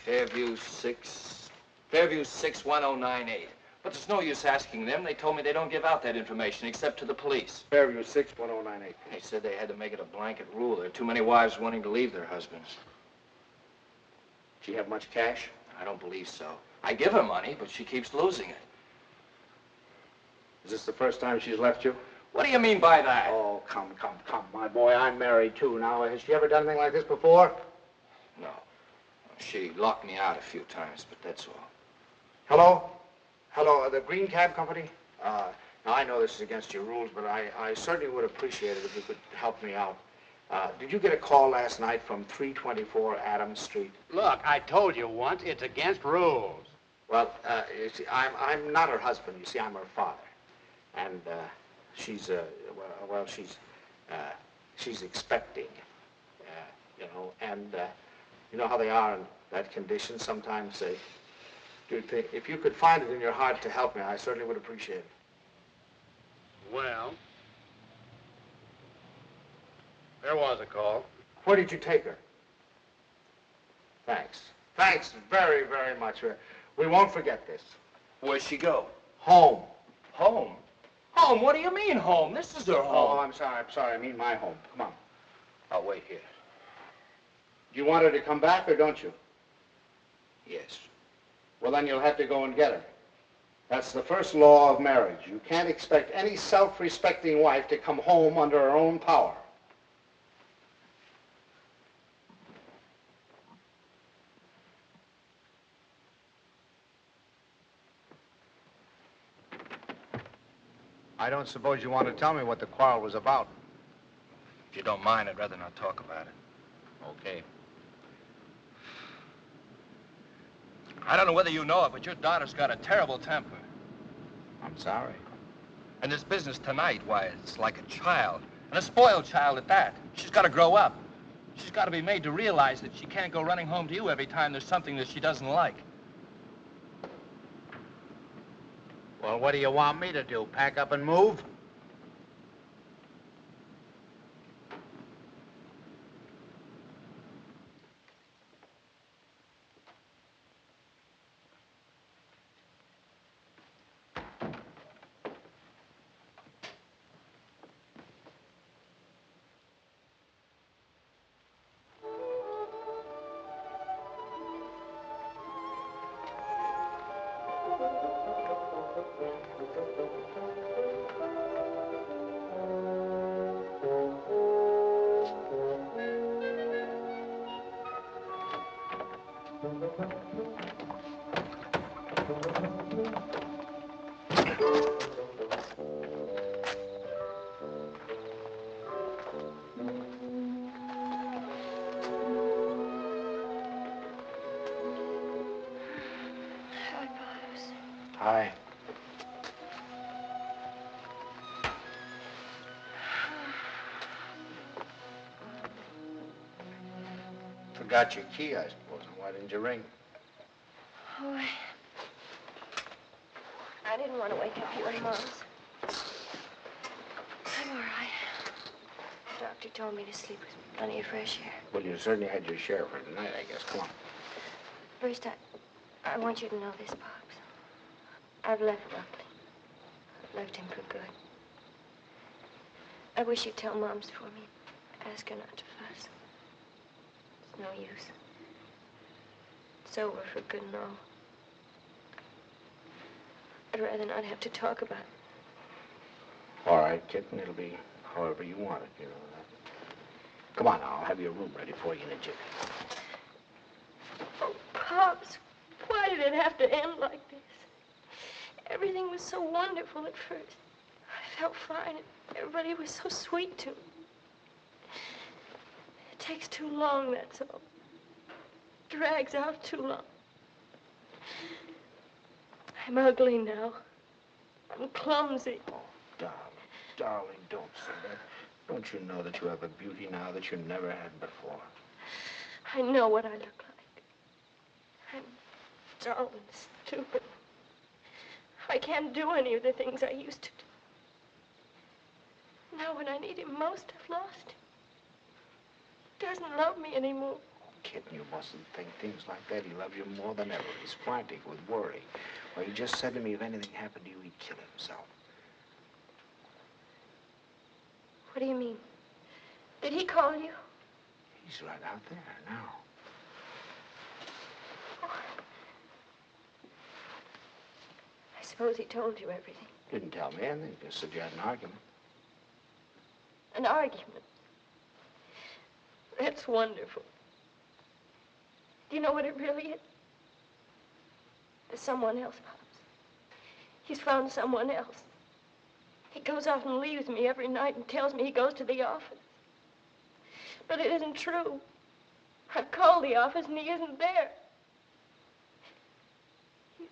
Fairview 61098. But there's no use asking them. They told me they don't give out that information except to the police. Fairview 61098. They said they had to make it a blanket rule. There are too many wives wanting to leave their husbands. She have much cash? I don't believe so. I give her money, but she keeps losing it. Is this the first time she's left you? What do you mean by that? Oh, come, my boy. I'm married, too. Now, has she ever done anything like this before? No. She locked me out a few times, but that's all. Hello? Hello, the Green Cab Company? Now, I know this is against your rules, but I certainly would appreciate it if you could help me out. Did you get a call last night from 324 Adams Street? Look, I told you once, it's against rules. Well, you see, I'm not her husband. You see, I'm her father. And she's expecting, you know, and you know how they are in that condition. Sometimes they do think, if you could find it in your heart to help me, I certainly would appreciate it. Well, there was a call. Where did you take her? Thanks. Thanks very, very much. We won't forget this. Where'd she go? Home. Home? Home? What do you mean home? This is her Oh, home. I'm sorry. I mean my home. Come on. I'll wait here. Do you want her to come back or don't you? Yes. Well, then you'll have to go and get her. That's the first law of marriage. You can't expect any self-respecting wife to come home under her own power. I don't suppose you want to tell me what the quarrel was about. If you don't mind, I'd rather not talk about it. Okay. I don't know whether you know it, but your daughter's got a terrible temper. I'm sorry. And this business tonight, why, it's like a child. And a spoiled child at that. She's got to grow up. She's got to be made to realize that she can't go running home to you every time there's something that she doesn't like. Well, what do you want me to do? Pack up and move? Hi. Forgot your key, I suppose. And why didn't you ring? Oh, I didn't want to wake up you and Mom's. I'm all right. The doctor told me to sleep with plenty of fresh air. Well, you certainly had your share for tonight, I guess. Come on. First, I want you to know this, Pops. I've left Buckley. I've left him for good. I wish you'd tell Mom's for me. Ask her not to fuss. It's no use. It's over for good and all. I'd rather not have to talk about it. All right, kitten. It'll be however you want it, you know that. Come on now. I'll have your room ready for you in a jiffy. Oh, Pops, why did it have to end like this? Everything was so wonderful at first. I felt fine, and everybody was so sweet to me. It takes too long, that's all. It drags out too long. I'm ugly now. I'm clumsy. Oh, darling, don't say that. Don't you know that you have a beauty now that you never had before? I know what I look like. I'm dull and stupid. I can't do any of the things I used to do. Now when I need him most, I've lost him. He doesn't love me anymore. Kitten, you mustn't think things like that. He loves you more than ever. He's frantic with worry. Well, he just said to me if anything happened to you, he'd kill himself. What do you mean? Did he call you? He's right out there now. I suppose he told you everything. Didn't tell me anything. Just said you had an argument. An argument? That's wonderful. Do you know what it really is? There's someone else, Pops. He's found someone else. He goes out and leaves me every night and tells me he goes to the office. But it isn't true. I've called the office and he isn't there. He's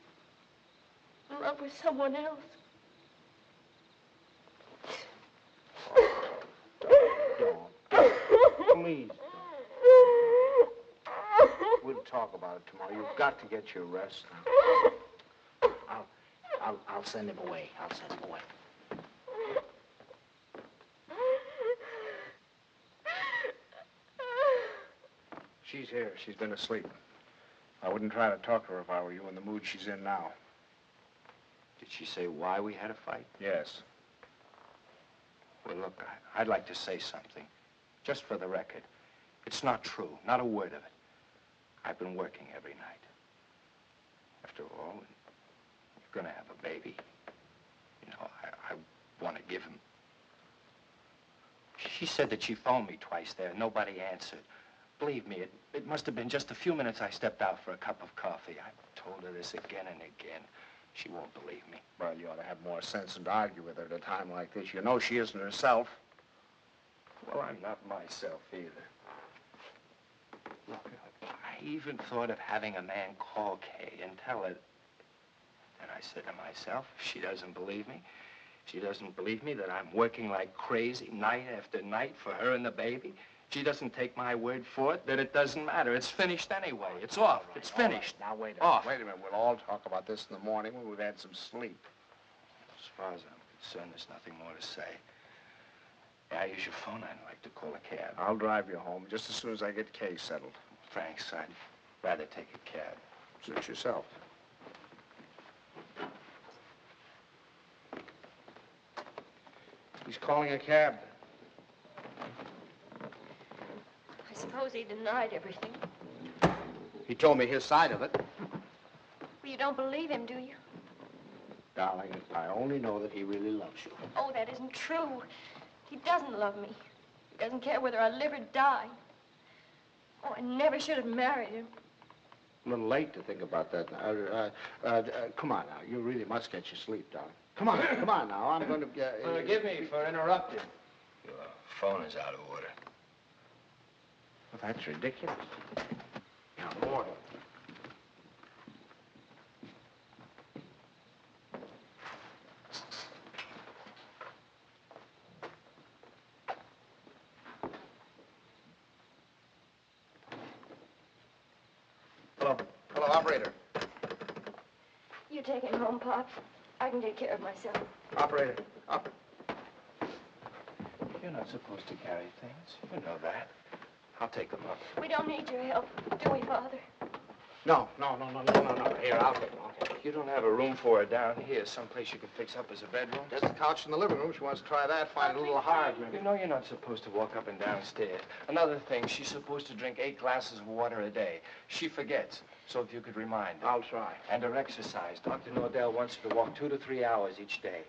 in love with someone else. Please. We'll talk about it tomorrow. You've got to get your rest now. I'll send him away. I'll send him away. She's here. She's been asleep. I wouldn't try to talk to her if I were you in the mood she's in now. Did she say why we had a fight? Yes. Well, look, I'd like to say something. Just for the record. It's not true. Not a word of it. I've been working every night. After all, you're going to have a baby. You know, I want to give him. She said that she phoned me twice there. Nobody answered. Believe me, it must have been just a few minutes I stepped out for a cup of coffee. I told her this again and again. She won't believe me. Well, you ought to have more sense than to argue with her at a time like this. You know she isn't herself. Well, I'm not myself either. Look, I even thought of having a man call Kay and tell her. And I said to myself, if she doesn't believe me, she doesn't believe me that I'm working like crazy night after night for her and the baby. She doesn't take my word for it, that it doesn't matter. It's finished anyway. It's off. It's finished. Now, wait a minute. Off. Wait a minute. We'll all talk about this in the morning when we've had some sleep. As far as I'm concerned, there's nothing more to say. May I use your phone? I'd like to call a cab. I'll drive you home just as soon as I get Kay settled. Thanks. I'd rather take a cab. Suit yourself. He's calling a cab. I suppose he denied everything. He told me his side of it. Well, you don't believe him, do you? Darling, I only know that he really loves you. Oh, that isn't true. He doesn't love me. He doesn't care whether I live or die. Oh, I never should have married him. A little late to think about that. Come on now. You really must get your sleep, darling. Come on now. I'm going to... Forgive me for interrupting. Your phone is out of order. Well, that's ridiculous. Now, order. Hello, operator. You take him home, Pop. I can take care of myself. Operator. You're not supposed to carry things. You know that. I'll take them up. We don't need your help, do we, Father? No. Here, I'll take him. You don't have a room for her down here, someplace you can fix up as a bedroom? There's a couch in the living room. She wants to try that. Find it a little hard, maybe. You know you're not supposed to walk up and downstairs. Another thing, she's supposed to drink 8 glasses of water a day. She forgets. So if you could remind her. I'll try. And her exercise. Dr. Nordell wants her to walk 2 to 3 hours each day.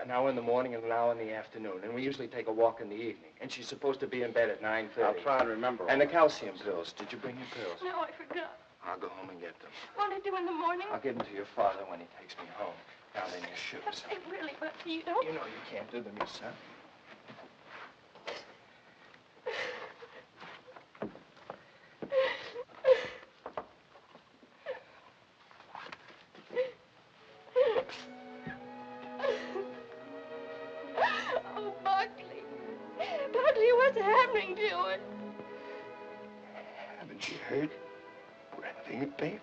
An hour in the morning and an hour in the afternoon. And we usually take a walk in the evening. And she's supposed to be in bed at 9:30. I'll try and remember. And the calcium pills. Did you bring your pills? No, I forgot. I'll go home and get them. What'll I do in the morning? I'll give them to your father when he takes me home. Down in your shoes. They really, but you don't... You know you can't do them yourself. Oh, Buckley. Buckley, what's happening to her? Haven't you heard? We're having a baby.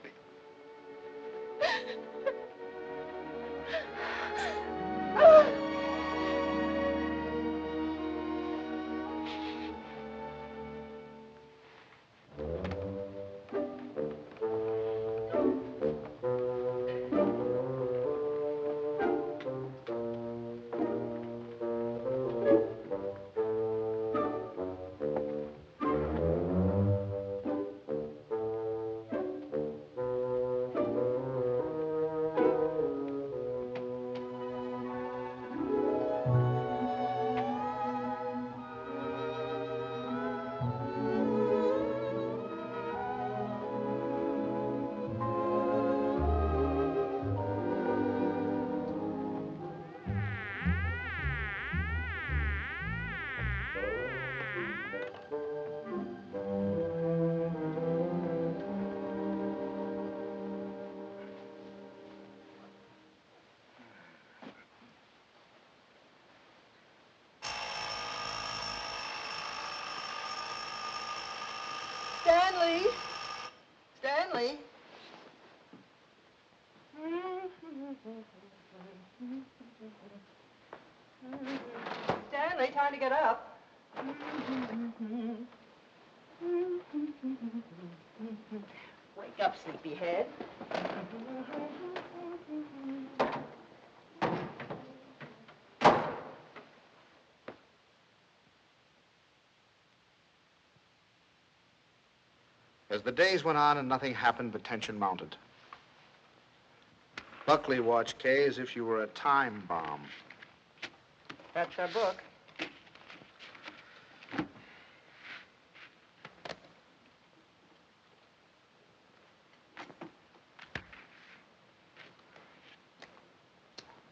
Stanley? Stanley? Stanley, time to get up. Wake up, sleepyhead. As the days went on and nothing happened, the tension mounted. Buckley watched Kay as if she were a time bomb. That's our book.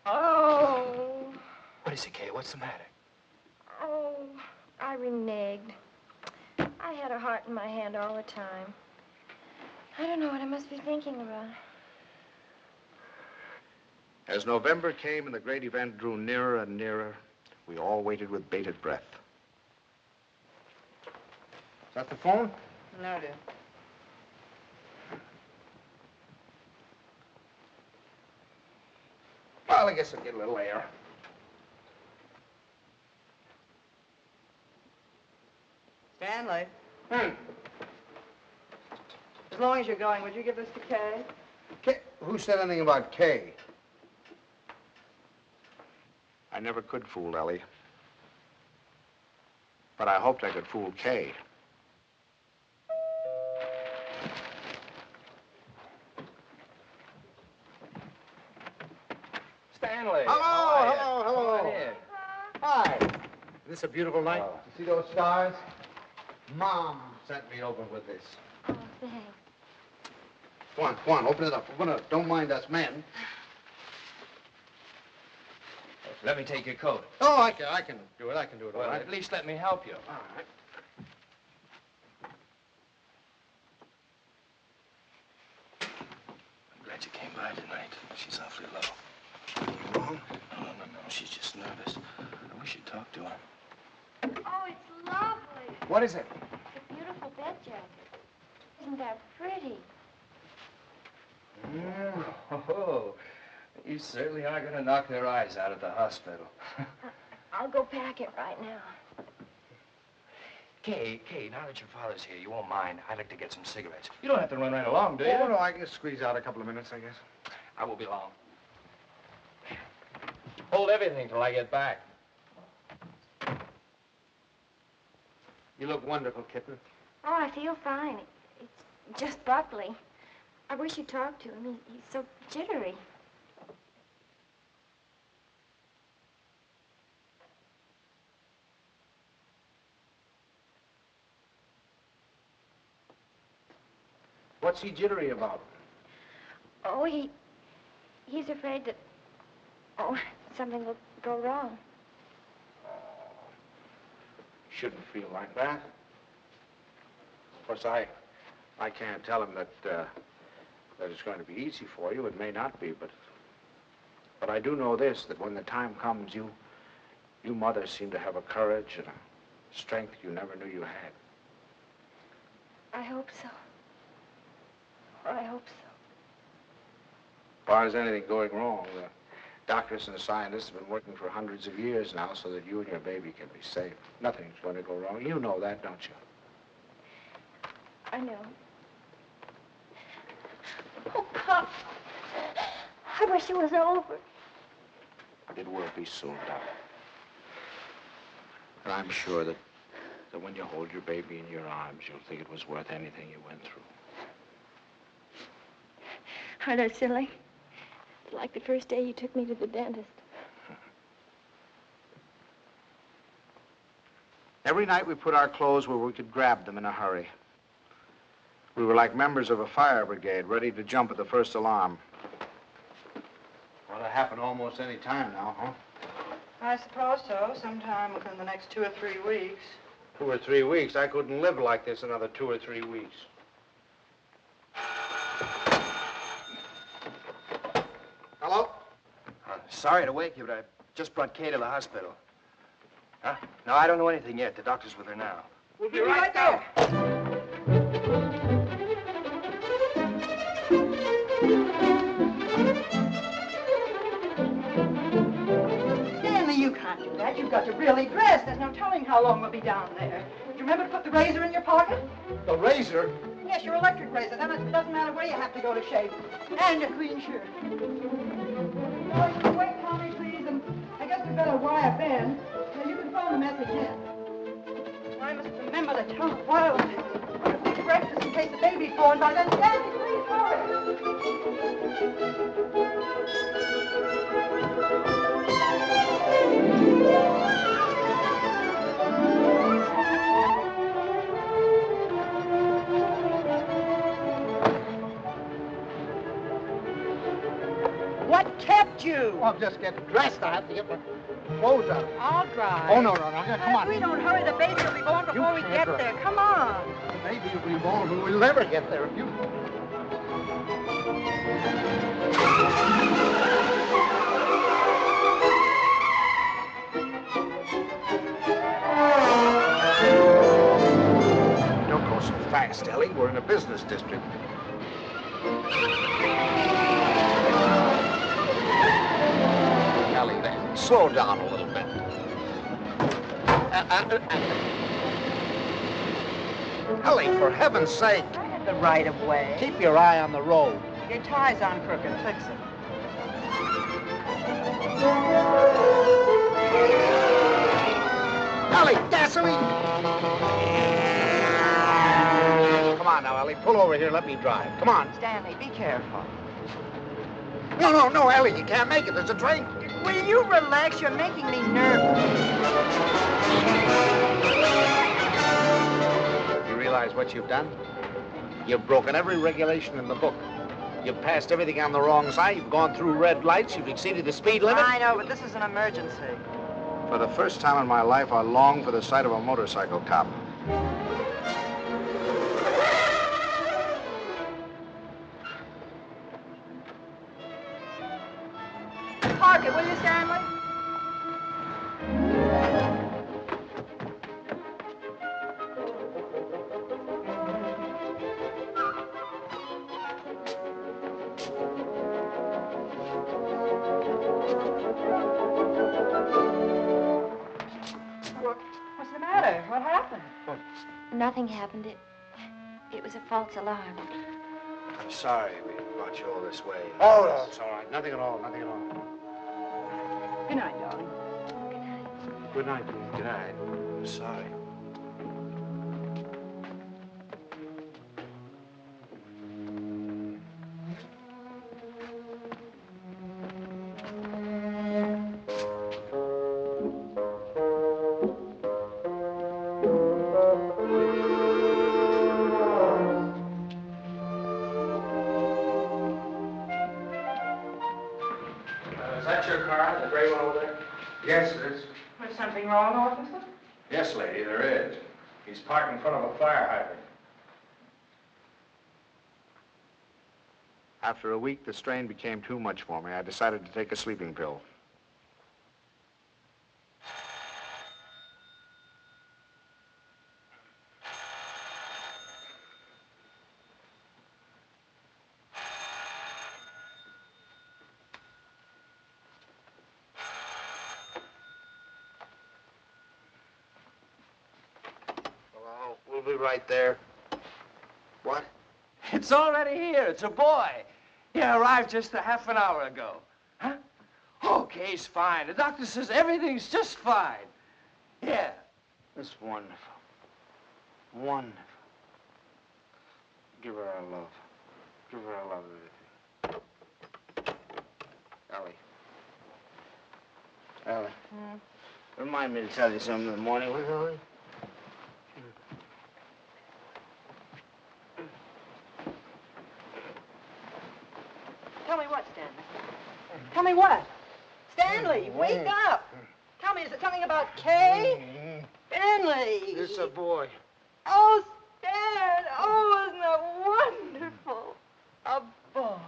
Oh. What is it, Kay? What's the matter? Oh, I reneged. I had a heart in my hand all the time. I don't know what I must be thinking about. As November came and the great event drew nearer and nearer, we all waited with bated breath. Is that the phone? No, dear. Well, I guess I'll get a little air. Stanley. As long as you're going, would you give this to Kay? Kay? Who said anything about Kay? I never could fool Ellie. But I hoped I could fool Kay. Stanley. Hello. Come on in. Hi. Isn't this a beautiful night? Oh. You see those stars? Mom sent me over with this. Oh, thanks. Come on, open it up. Don't mind us men. Let me take your coat. Oh, I can do it. I can do it all Well, right. at least let me help you. All right. I'm glad you came by tonight. She's awfully low. You wrong? No. She's just nervous. I wish you'd talk to her. Oh, it's lovely. What is it? It's a beautiful bed jacket. Isn't that pretty? Oh, you certainly are going to knock their eyes out at the hospital. I'll go pack it right now. Kay, now that your father's here, you won't mind. I'd like to get some cigarettes. You don't have to run right along, do you? Oh, no, I can squeeze out a couple of minutes, I guess. I won't be long. Hold everything till I get back. You look wonderful, kitten. Oh, I feel fine. It's just Buckley. I wish you'd talk to him. He's so jittery. What's he jittery about? Oh, he's afraid that, something will go wrong. Shouldn't feel like that. Of course, I can't tell him that it's going to be easy for you. It may not be, but I do know this, that when the time comes, you mothers seem to have a courage and a strength you never knew you had. I hope so. I hope so. As far as anything going wrong, the doctors and the scientists have been working for hundreds of years now so that you and your baby can be safe. Nothing's going to go wrong. You know that, don't you? I know. Oh, Pop. I wish it was over. It will be soon, darling. And I'm sure that when you hold your baby in your arms, you'll think it was worth anything you went through. I know, silly. It's like the first day you took me to the dentist. Every night we put our clothes where we could grab them in a hurry. We were like members of a fire brigade, ready to jump at the first alarm. Well, it'll happen almost any time now, huh? I suppose so. Sometime within the next 2 or 3 weeks. 2 or 3 weeks? I couldn't live like this another 2 or 3 weeks. Hello? Sorry to wake you, but I just brought Kay to the hospital. Huh? No, I don't know anything yet. The doctor's with her now. We'll be right there. Stanley, you can't do that. You've got to really dress. There's no telling how long we'll be down there. Do you remember to put the razor in your pocket? The razor? Yes, your electric razor. Then it doesn't matter where you have to go to shave. And a clean shirt. Oh, you can wait, Tommy, please, and I guess we better wire Ben. So you can phone the message in. I must remember to tell the boy put a big breakfast in case the baby's born by then. Stanley, please, hurry. What kept you? Oh, I'm just getting dressed. I have to get my clothes on. I'll drive. Oh, no. Come on. If we don't hurry, the baby will be born before we get there. Come on. The baby will be born, but we'll never get there if you... Don't go so fast, Ellie. We're in a business district. Ellie, then, slow down a little bit. Ellie, for heaven's sake. I had the right of way. Keep your eye on the road. Your tie's on crooked. Fix it. Ellie, gasoline! Come on now, Ellie. Pull over here. Let me drive. Come on. Stanley, be careful. No, Ellie. You can't make it. There's a train. Will you relax? You're making me nervous. You realize what you've done? You've broken every regulation in the book. You've passed everything on the wrong side. You've gone through red lights. You've exceeded the speed limit. I know, but this is an emergency. For the first time in my life, I long for the sight of a motorcycle cop. Park it, will you, Stanley? What's the matter? What happened? Nothing happened. It was a false alarm. I'm sorry we brought you all this way. Oh, no, it's all right. Nothing at all. Good night, darling. Good night, please. Good night. I'm sorry. Is that your car, the gray one over there? Yes, it is. There's something wrong, officer? Yes, lady, there is. He's parked in front of a fire hydrant. After a week, the strain became too much for me. I decided to take a sleeping pill. Hello, we'll be right there. What? It's already here. It's a boy. He arrived just a half an hour ago. Huh? Okay, he's fine. The doctor says everything's just fine. Yeah. It's wonderful. Wonderful. Give her our love. Give her our love, everything. Ellie. Remind me to tell you something in the morning, will you, Ellie? Tell me what, Stanley? Tell me what? Stanley, wake up! Tell me, is it something about Kay? Stanley! It's a boy. Oh, Stan! Oh, isn't that wonderful? A boy.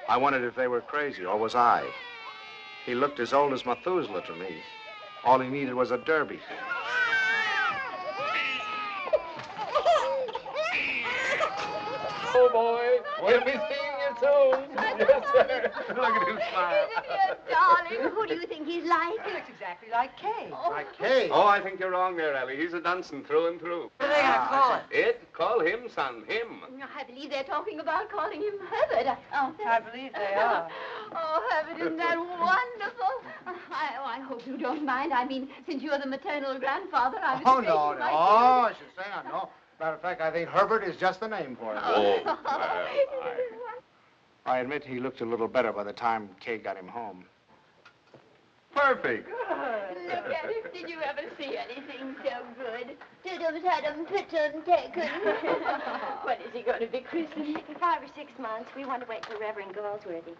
I wondered if they were crazy, or was I? He looked as old as Methuselah to me. All he needed was a derby. Oh, boy. We'll be seeing you soon. Yes, sir. Look at him smile. Isn't he a darling? Who do you think he's like? He looks exactly like Kay. Like Kay. Oh, I think you're wrong there, Ellie. He's a Dunson through and through. What are they going to call it? It? Call him, son. Him. I believe they're talking about calling him Herbert. Oh, I believe they are. Oh, Herbert, isn't that wonderful? I hope you don't mind. I mean, since you're the maternal grandfather, I was Oh, taking no, no. my Oh, I should say no. Matter of fact, I think Herbert is just the name for him. Oh, well, I admit he looked a little better by the time Kay got him home. Perfect. Look at him. Did you ever see anything so good? Didn't had him pictured and taken. When is he going to be christened? In 5 or 6 months. We want to wait for Reverend Galsworthy.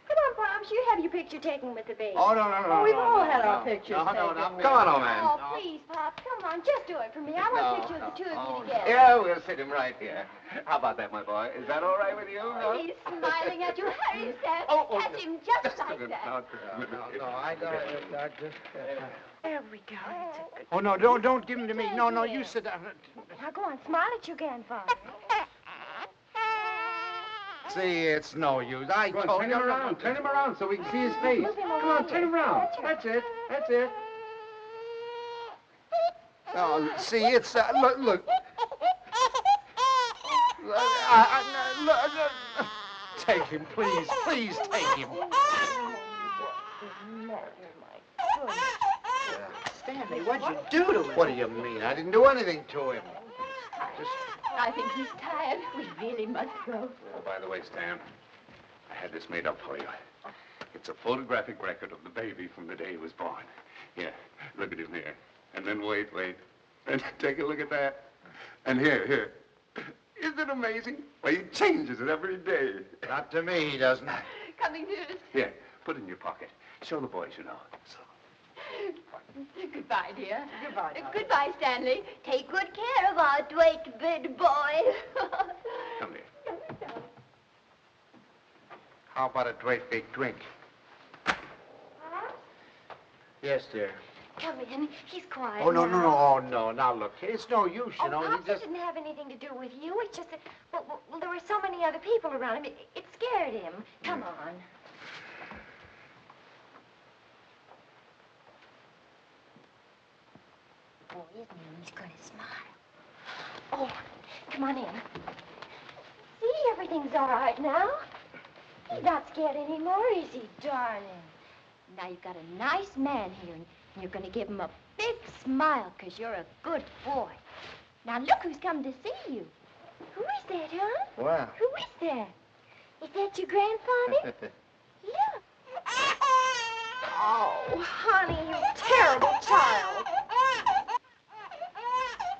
Come on, Pops. You have your picture taken with the baby. Oh, no. Oh, we've all had our pictures taken. Come on, old man. Oh, please, Pops. Come on. Just do it for me. I want a picture of the two of you together. Yeah, we'll sit him right here. How about that, my boy? Is that all right with you? He's smiling at you. Hurry, Stan. Catch him just like that. No, I just... There we go. That's a good... Oh, no, don't give him to me. No, you sit down. Now go on. Smile at your grandfather. See, it's no use. I Go on, told turn you. him around. Turn him around so we can see his face. Move him Come over on, turn him around. That's it. Oh, see, it's... look. Look. Take him, please. Please take him. Stanley, what'd you do to him? What do you mean? I didn't do anything to him. Just... I think he's tired. We really must go. Oh, by the way, Stan, I had this made up for you. It's a photographic record of the baby from the day he was born. Here, look at him here. And then wait. And take a look at that. And here. Isn't it amazing? Well, he changes it every day. Not to me, he doesn't. Coming to us. Here, put it in your pocket. Show the boys, you know. So. Goodbye, dear. Goodbye, darling. Goodbye, Stanley. Take good care of our Dwight big boy. Come here. How about a great big drink? Yes, dear. Come in. He's quiet. Oh, no. now. Oh, no. Now, look, it's no use, you know. Pops, He just... it didn't have anything to do with you. It's just that, well, there were so many other people around him. It scared him. Come on. Oh, isn't he? He's going to smile. Oh, come on in. See, everything's all right now. He's not scared anymore, is he, darling? Now you've got a nice man here, and you're going to give him a big smile, because you're a good boy. Now look who's come to see you. Who is that, huh? Well. Who is that? Is that your grandfather? Look. Oh, honey, you terrible child.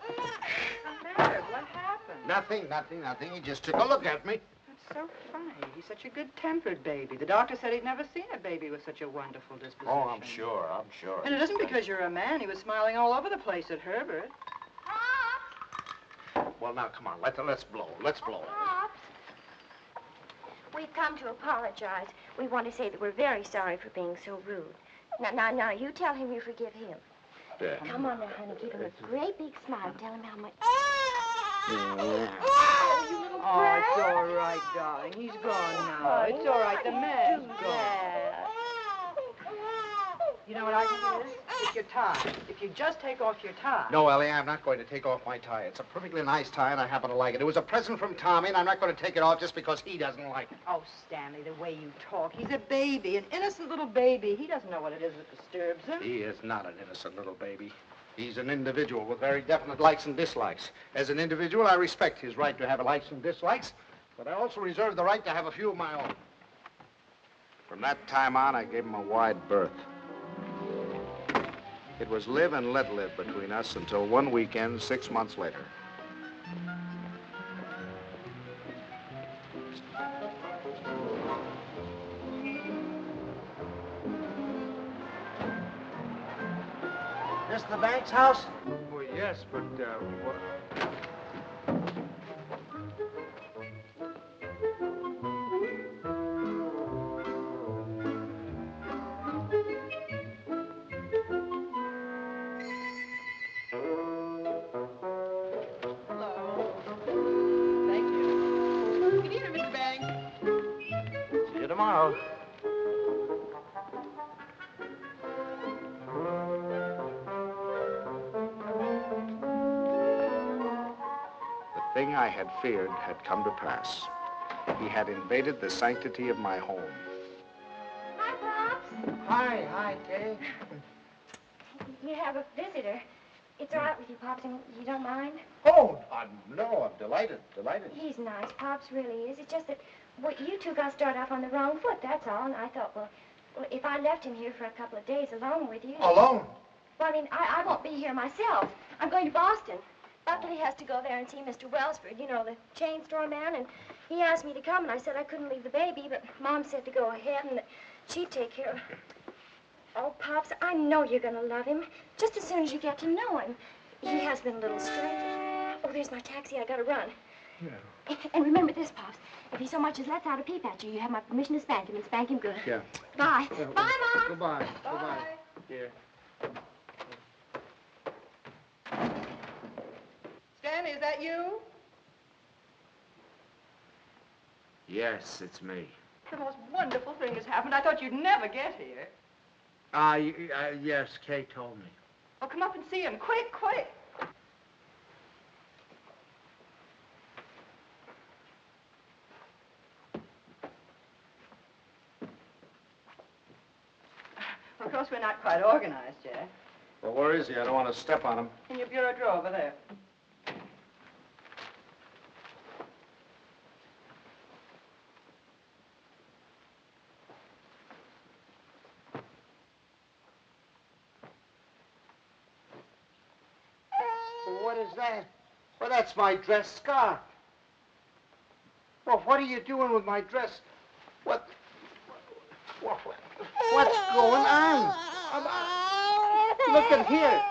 What's the matter? What happened? Nothing. He just took a look at me. That's so funny. He's such a good-tempered baby. The doctor said he'd never seen a baby with such a wonderful disposition. Oh, I'm sure. And it isn't because you're a man. He was smiling all over the place at Herbert. Well, now, come on. Let's blow. Pops. We've come to apologize. We want to say that we're very sorry for being so rude. Now, you tell him you forgive him. Yeah. Come on now, honey. Give him a great big smile. Tell him how much... Yeah. Oh, you little Oh, brat. it's all right, darling. He's gone now. It's all right. The man's gone. You know what I think it is? It's your tie. If you just take off your tie. No, Ellie, I'm not going to take off my tie. It's a perfectly nice tie, and I happen to like it. It was a present from Tommy, and I'm not going to take it off just because he doesn't like it. Oh, Stanley, the way you talk. He's a baby, an innocent little baby. He doesn't know what it is that disturbs him. He is not an innocent little baby. He's an individual with very definite likes and dislikes. As an individual, I respect his right to have likes and dislikes, but I also reserve the right to have a few of my own. From that time on, I gave him a wide berth. It was live and let live between us until one weekend 6 months later. This the Banks house? Well, yes, but, what... now. The thing I had feared had come to pass. He had invaded the sanctity of my home. Hi, Pops. Hi, Kay. You have a visitor. It's all right with you, Pops, and you don't mind? Oh, no, I'm delighted. He's nice, Pops really is. It's just that, well, you two got started off on the wrong foot, that's all. And I thought, well, if I left him here for a couple of days alone with you... Alone? Well, I mean, I won't be here myself. I'm going to Boston. Buckley has to go there and see Mr. Wellsford, you know, the chain store man, and he asked me to come, and I said I couldn't leave the baby, but Mom said to go ahead and that she'd take care of it. Oh, Pops, I know you're going to love him, just as soon as you get to know him. He has been a little strange. Oh, there's my taxi. I got to run. Yeah. And remember this, Pops. If he so much as lets out a peep at you, you have my permission to spank him, and spank him good. Yeah. Bye. Yeah. Bye, Mom. Goodbye. Bye. Goodbye. Dear. Stanley, is that you? Yes, it's me. The most wonderful thing has happened. I thought you'd never get here. Yes, Kay told me. Oh, come up and see him. Quick, quick. Well, of course, we're not quite organized yet. Well, where is he? I don't want to step on him. In your bureau drawer over there. What is that? Well, that's my dress scarf. Well, what are you doing with my dress? What's going on? Look at here.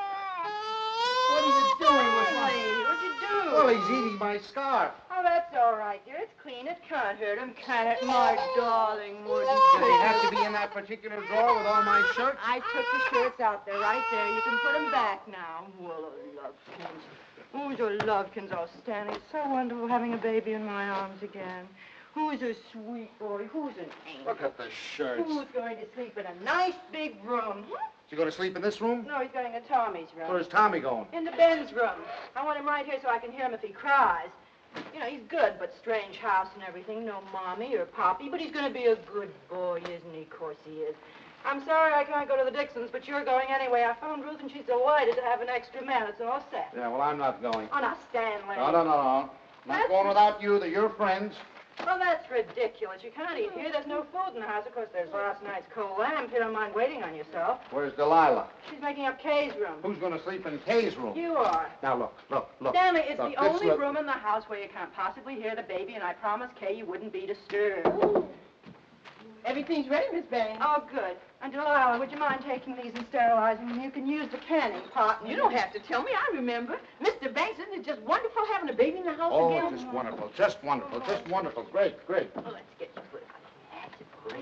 What are you doing with my... What'd you do? Well, he's eating my scarf. Oh, that's all right, dear. It's clean. It can't hurt him, can it? My darling wooden Does he have to be in that particular drawer with all my shirts? I took the shirts out there, right there. You can put them back now. Well, Lovetkins. Who's your Lovetkins? Oh, Stanley, it's so wonderful having a baby in my arms again. Who's a sweet boy? Who's an angel? Look at the shirts. Who's going to sleep in a nice big room? Is he going to sleep in this room? No, he's going to Tommy's room. Where's Tommy going? Into Ben's room. I want him right here so I can hear him if he cries. You know, he's good, but strange house and everything. No mommy or poppy, but he's going to be a good boy, isn't he? Of course he is. I'm sorry I can't go to the Dixons, but you're going anyway. I phoned Ruth, and she's delighted to have an extra man. It's all set. Yeah, well, I'm not going. Oh, now, Stanley. No. Not going without you. They're your friends. Well, that's ridiculous. You can't eat here. There's no food in the house. Of course, there's last night's cold lamb. If you don't mind waiting on yourself. Where's Delilah? She's making up Kay's room. Who's going to sleep in Kay's room? You are. Now, look. Stanley, it's Look, the only room in the house where you can't possibly hear the baby, and I promised Kay you wouldn't be disturbed. Everything's ready, Miss Banks. Oh, good. And Delilah, would you mind taking these and sterilizing them? You can use the canning pot. You don't have to tell me. I remember. Mr. Banks, isn't it just wonderful having a baby in the house Oh, again? just wonderful. Just wonderful. Just wonderful. Great. Oh, let's get you put on. That's a boy.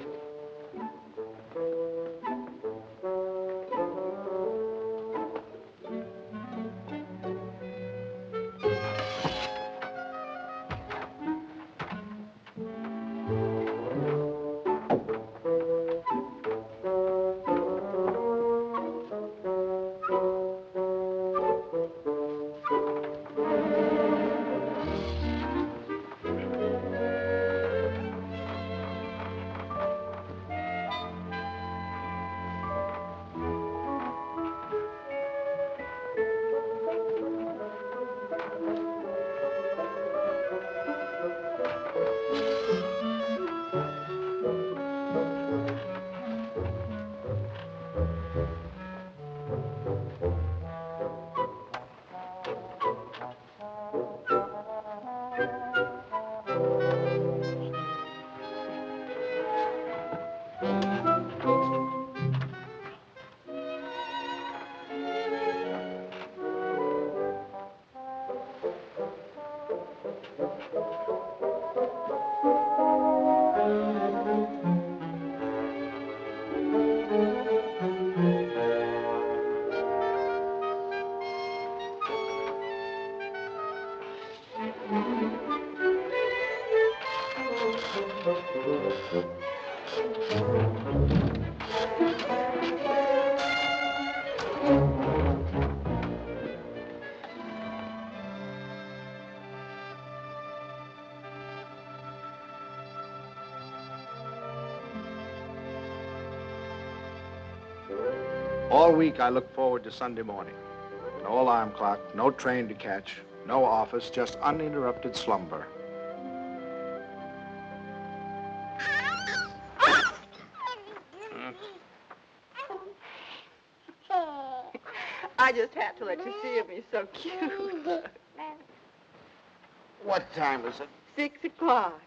All week, I look forward to Sunday morning. No alarm clock, no train to catch, no office, just uninterrupted slumber. I just had to let you see him. He's so cute. What time is it? 6 o'clock.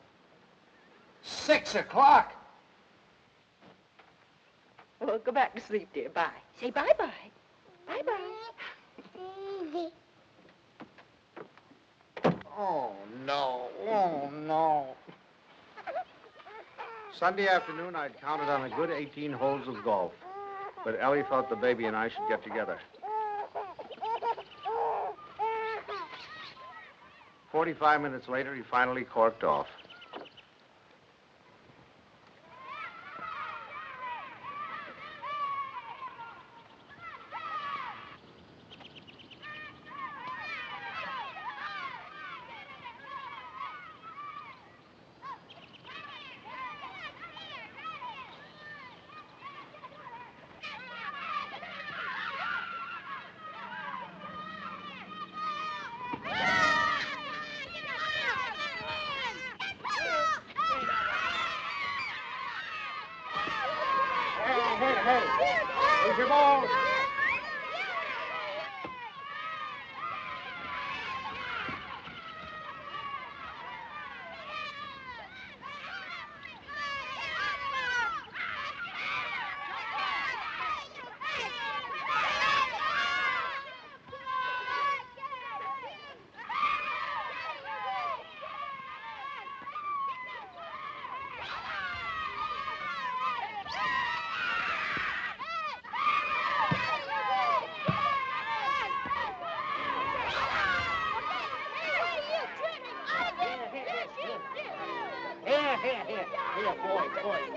6 o'clock? Well, go back to sleep, dear. Bye. Say bye-bye. Bye-bye. Oh, no. Oh, no. Sunday afternoon, I'd counted on a good 18 holes of golf. But Ellie thought the baby and I should get together. 45 minutes later, he finally corked off. Here's your ball. Here,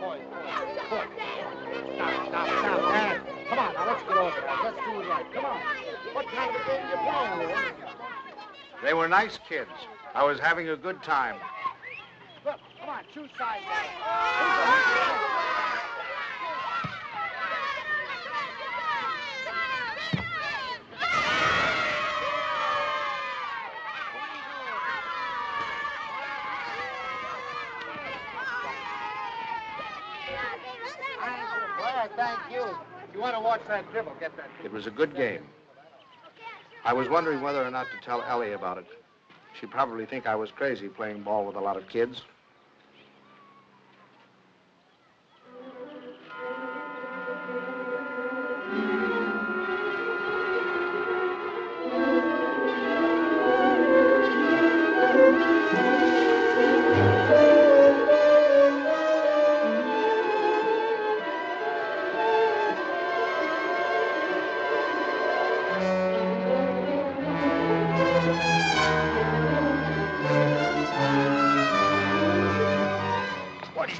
boy. Stop. Dad, come on, now let's get over that. Let's do it right. Come on. What kind of a game you playing, Lou? They were nice kids. I was having a good time. Look, come on, choose sides. Thank you. If you want to watch that dribble, get that. It was a good game. I was wondering whether or not to tell Ellie about it. She'd probably think I was crazy playing ball with a lot of kids.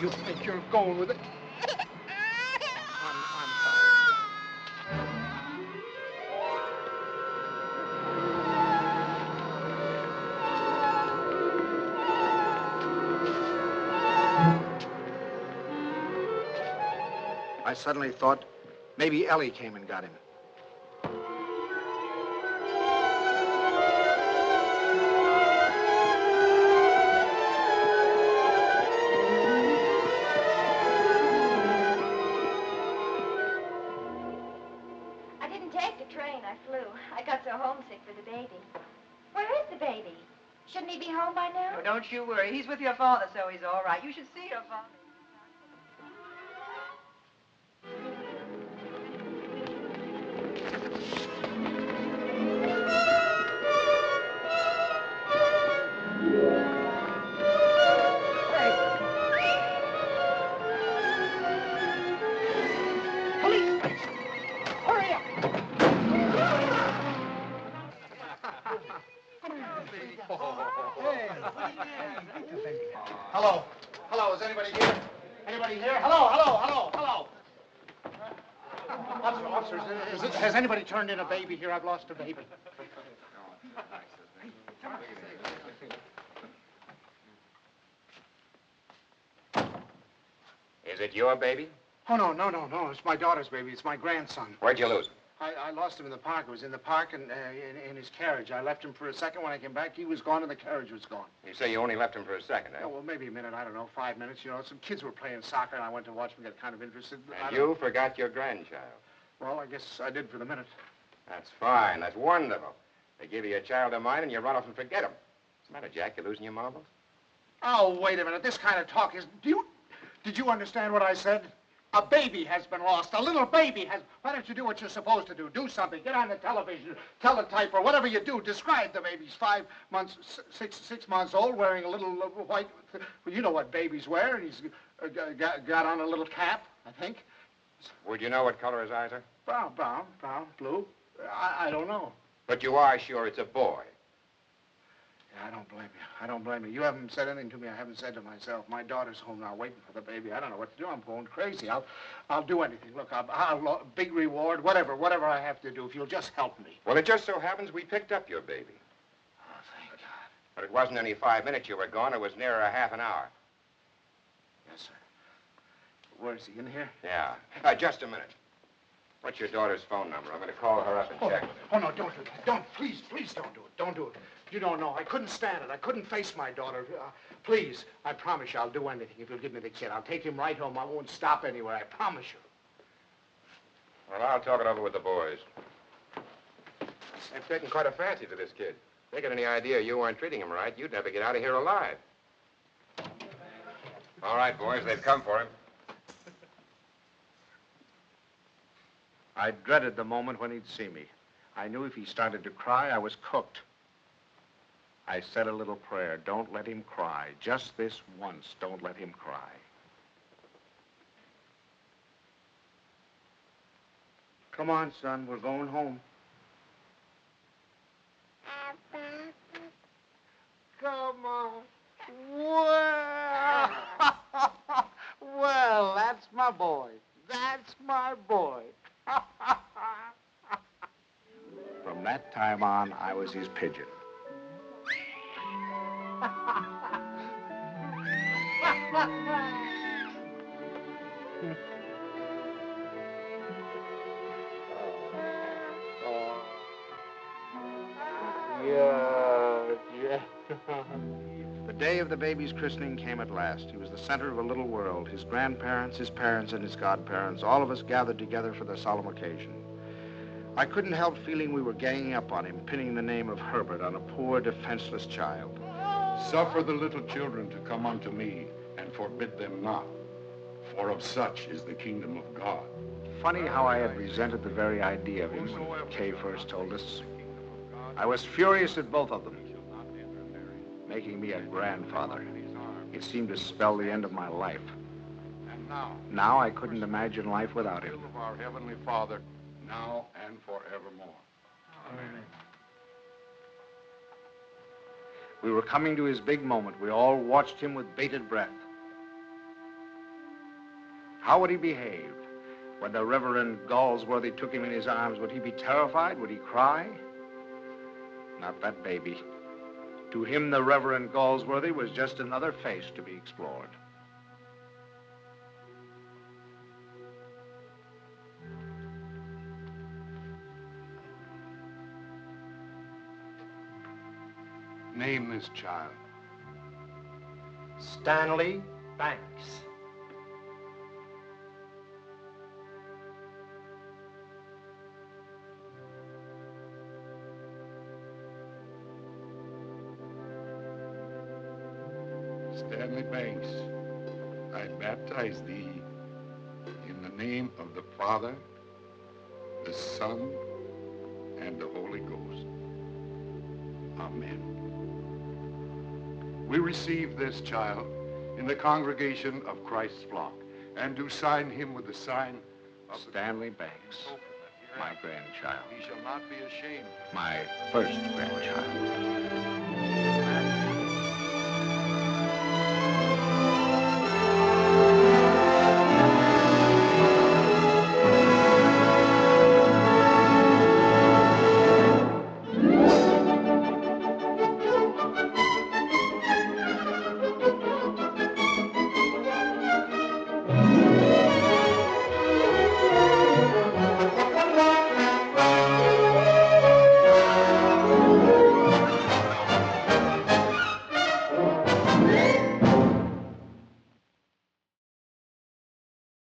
You think you're going with it? I'm sorry. I suddenly thought maybe Ellie came and got him. I got so homesick for the baby. Where is the baby? Shouldn't he be home by now? Oh, don't you worry. He's with your father, so he's all right. You should see your father. Hello. Hello, is anybody here? Anybody here? Hello, hello, hello, hello. Officers, has anybody turned in a baby here? I've lost a baby. Is it your baby? Oh, no. It's my daughter's baby. It's my grandson. Where'd you lose him? I lost him in the park. I was in the park and in his carriage. I left him for a second. When I came back, he was gone and the carriage was gone. You say you only left him for a second, eh? Oh, well, maybe a minute. I don't know, 5 minutes. You know, some kids were playing soccer, and I went to watch them, get kind of interested. And you forgot your grandchild. Well, I guess I did for the minute. That's fine. That's wonderful. They give you a child of mine, and you run off and forget him. What's the matter, Jack? You losing your marbles? Oh, wait a minute. This kind of talk is... Did you understand what I said? A baby has been lost. A little baby has... Why don't you do what you're supposed to do? Do something. Get on the television, teletype, or whatever you do. Describe the baby. He's 5 months, 6 months old, wearing a little white... Well, you know what babies wear. He's got on a little cap, I think. Would you know what color his eyes are? Brown, blue. I don't know. But you are sure it's a boy. Yeah, I don't blame you. You haven't said anything to me I haven't said to myself. My daughter's home now waiting for the baby. I don't know what to do. I'm going crazy. I'll do anything. Look, I'll big reward, whatever I have to do, if you'll just help me. Well, it just so happens we picked up your baby. Oh, thank God. But it wasn't only 5 minutes you were gone. It was nearer a half an hour. Yes, sir. Where is he, in here? Yeah. Just a minute. What's your daughter's phone number? I'm going to call her up and check. Oh, no, don't do that. Please don't do it. Don't do it. You don't know. I couldn't stand it. I couldn't face my daughter. Please, I promise you I'll do anything if you'll give me the kid. I'll take him right home. I won't stop anywhere. I promise you. Well, I'll talk it over with the boys. They've taken quite a fancy to this kid. If they got any idea you weren't treating him right, you'd never get out of here alive. All right, boys, they've come for him. I dreaded the moment when he'd see me. I knew if he started to cry, I was cooked. I said a little prayer. Don't let him cry. Just this once, don't let him cry. Come on, son. We're going home. Come on. Well, that's my boy. That's my boy. From that time on, I was his pigeon. The day of the baby's christening came at last. He was the center of a little world. His grandparents, his parents, and his godparents, all of us gathered together for the solemn occasion. I couldn't help feeling we were ganging up on him, pinning the name of Herbert on a poor, defenseless child. Suffer the little children to come unto me, and forbid them not, for of such is the kingdom of God. Funny how I had resented the very idea of him when Kay first told us. I was furious at both of them, making me a grandfather. It seemed to spell the end of my life. And Now I couldn't imagine life without him. of our Heavenly Father, now and forevermore. Amen. We were coming to his big moment. We all watched him with bated breath. How would he behave? When the Reverend Galsworthy took him in his arms, would he be terrified? Would he cry? Not that baby. To him, the Reverend Galsworthy was just another face to be explored. Name this child. Stanley Banks. Stanley Banks, I baptize thee in the name of the Father, the Son, and the Holy Ghost. Amen. We receive this child in the congregation of Christ's flock and do sign him with the sign of Stanley Banks, my grandchild. He shall not be ashamed. My first grandchild.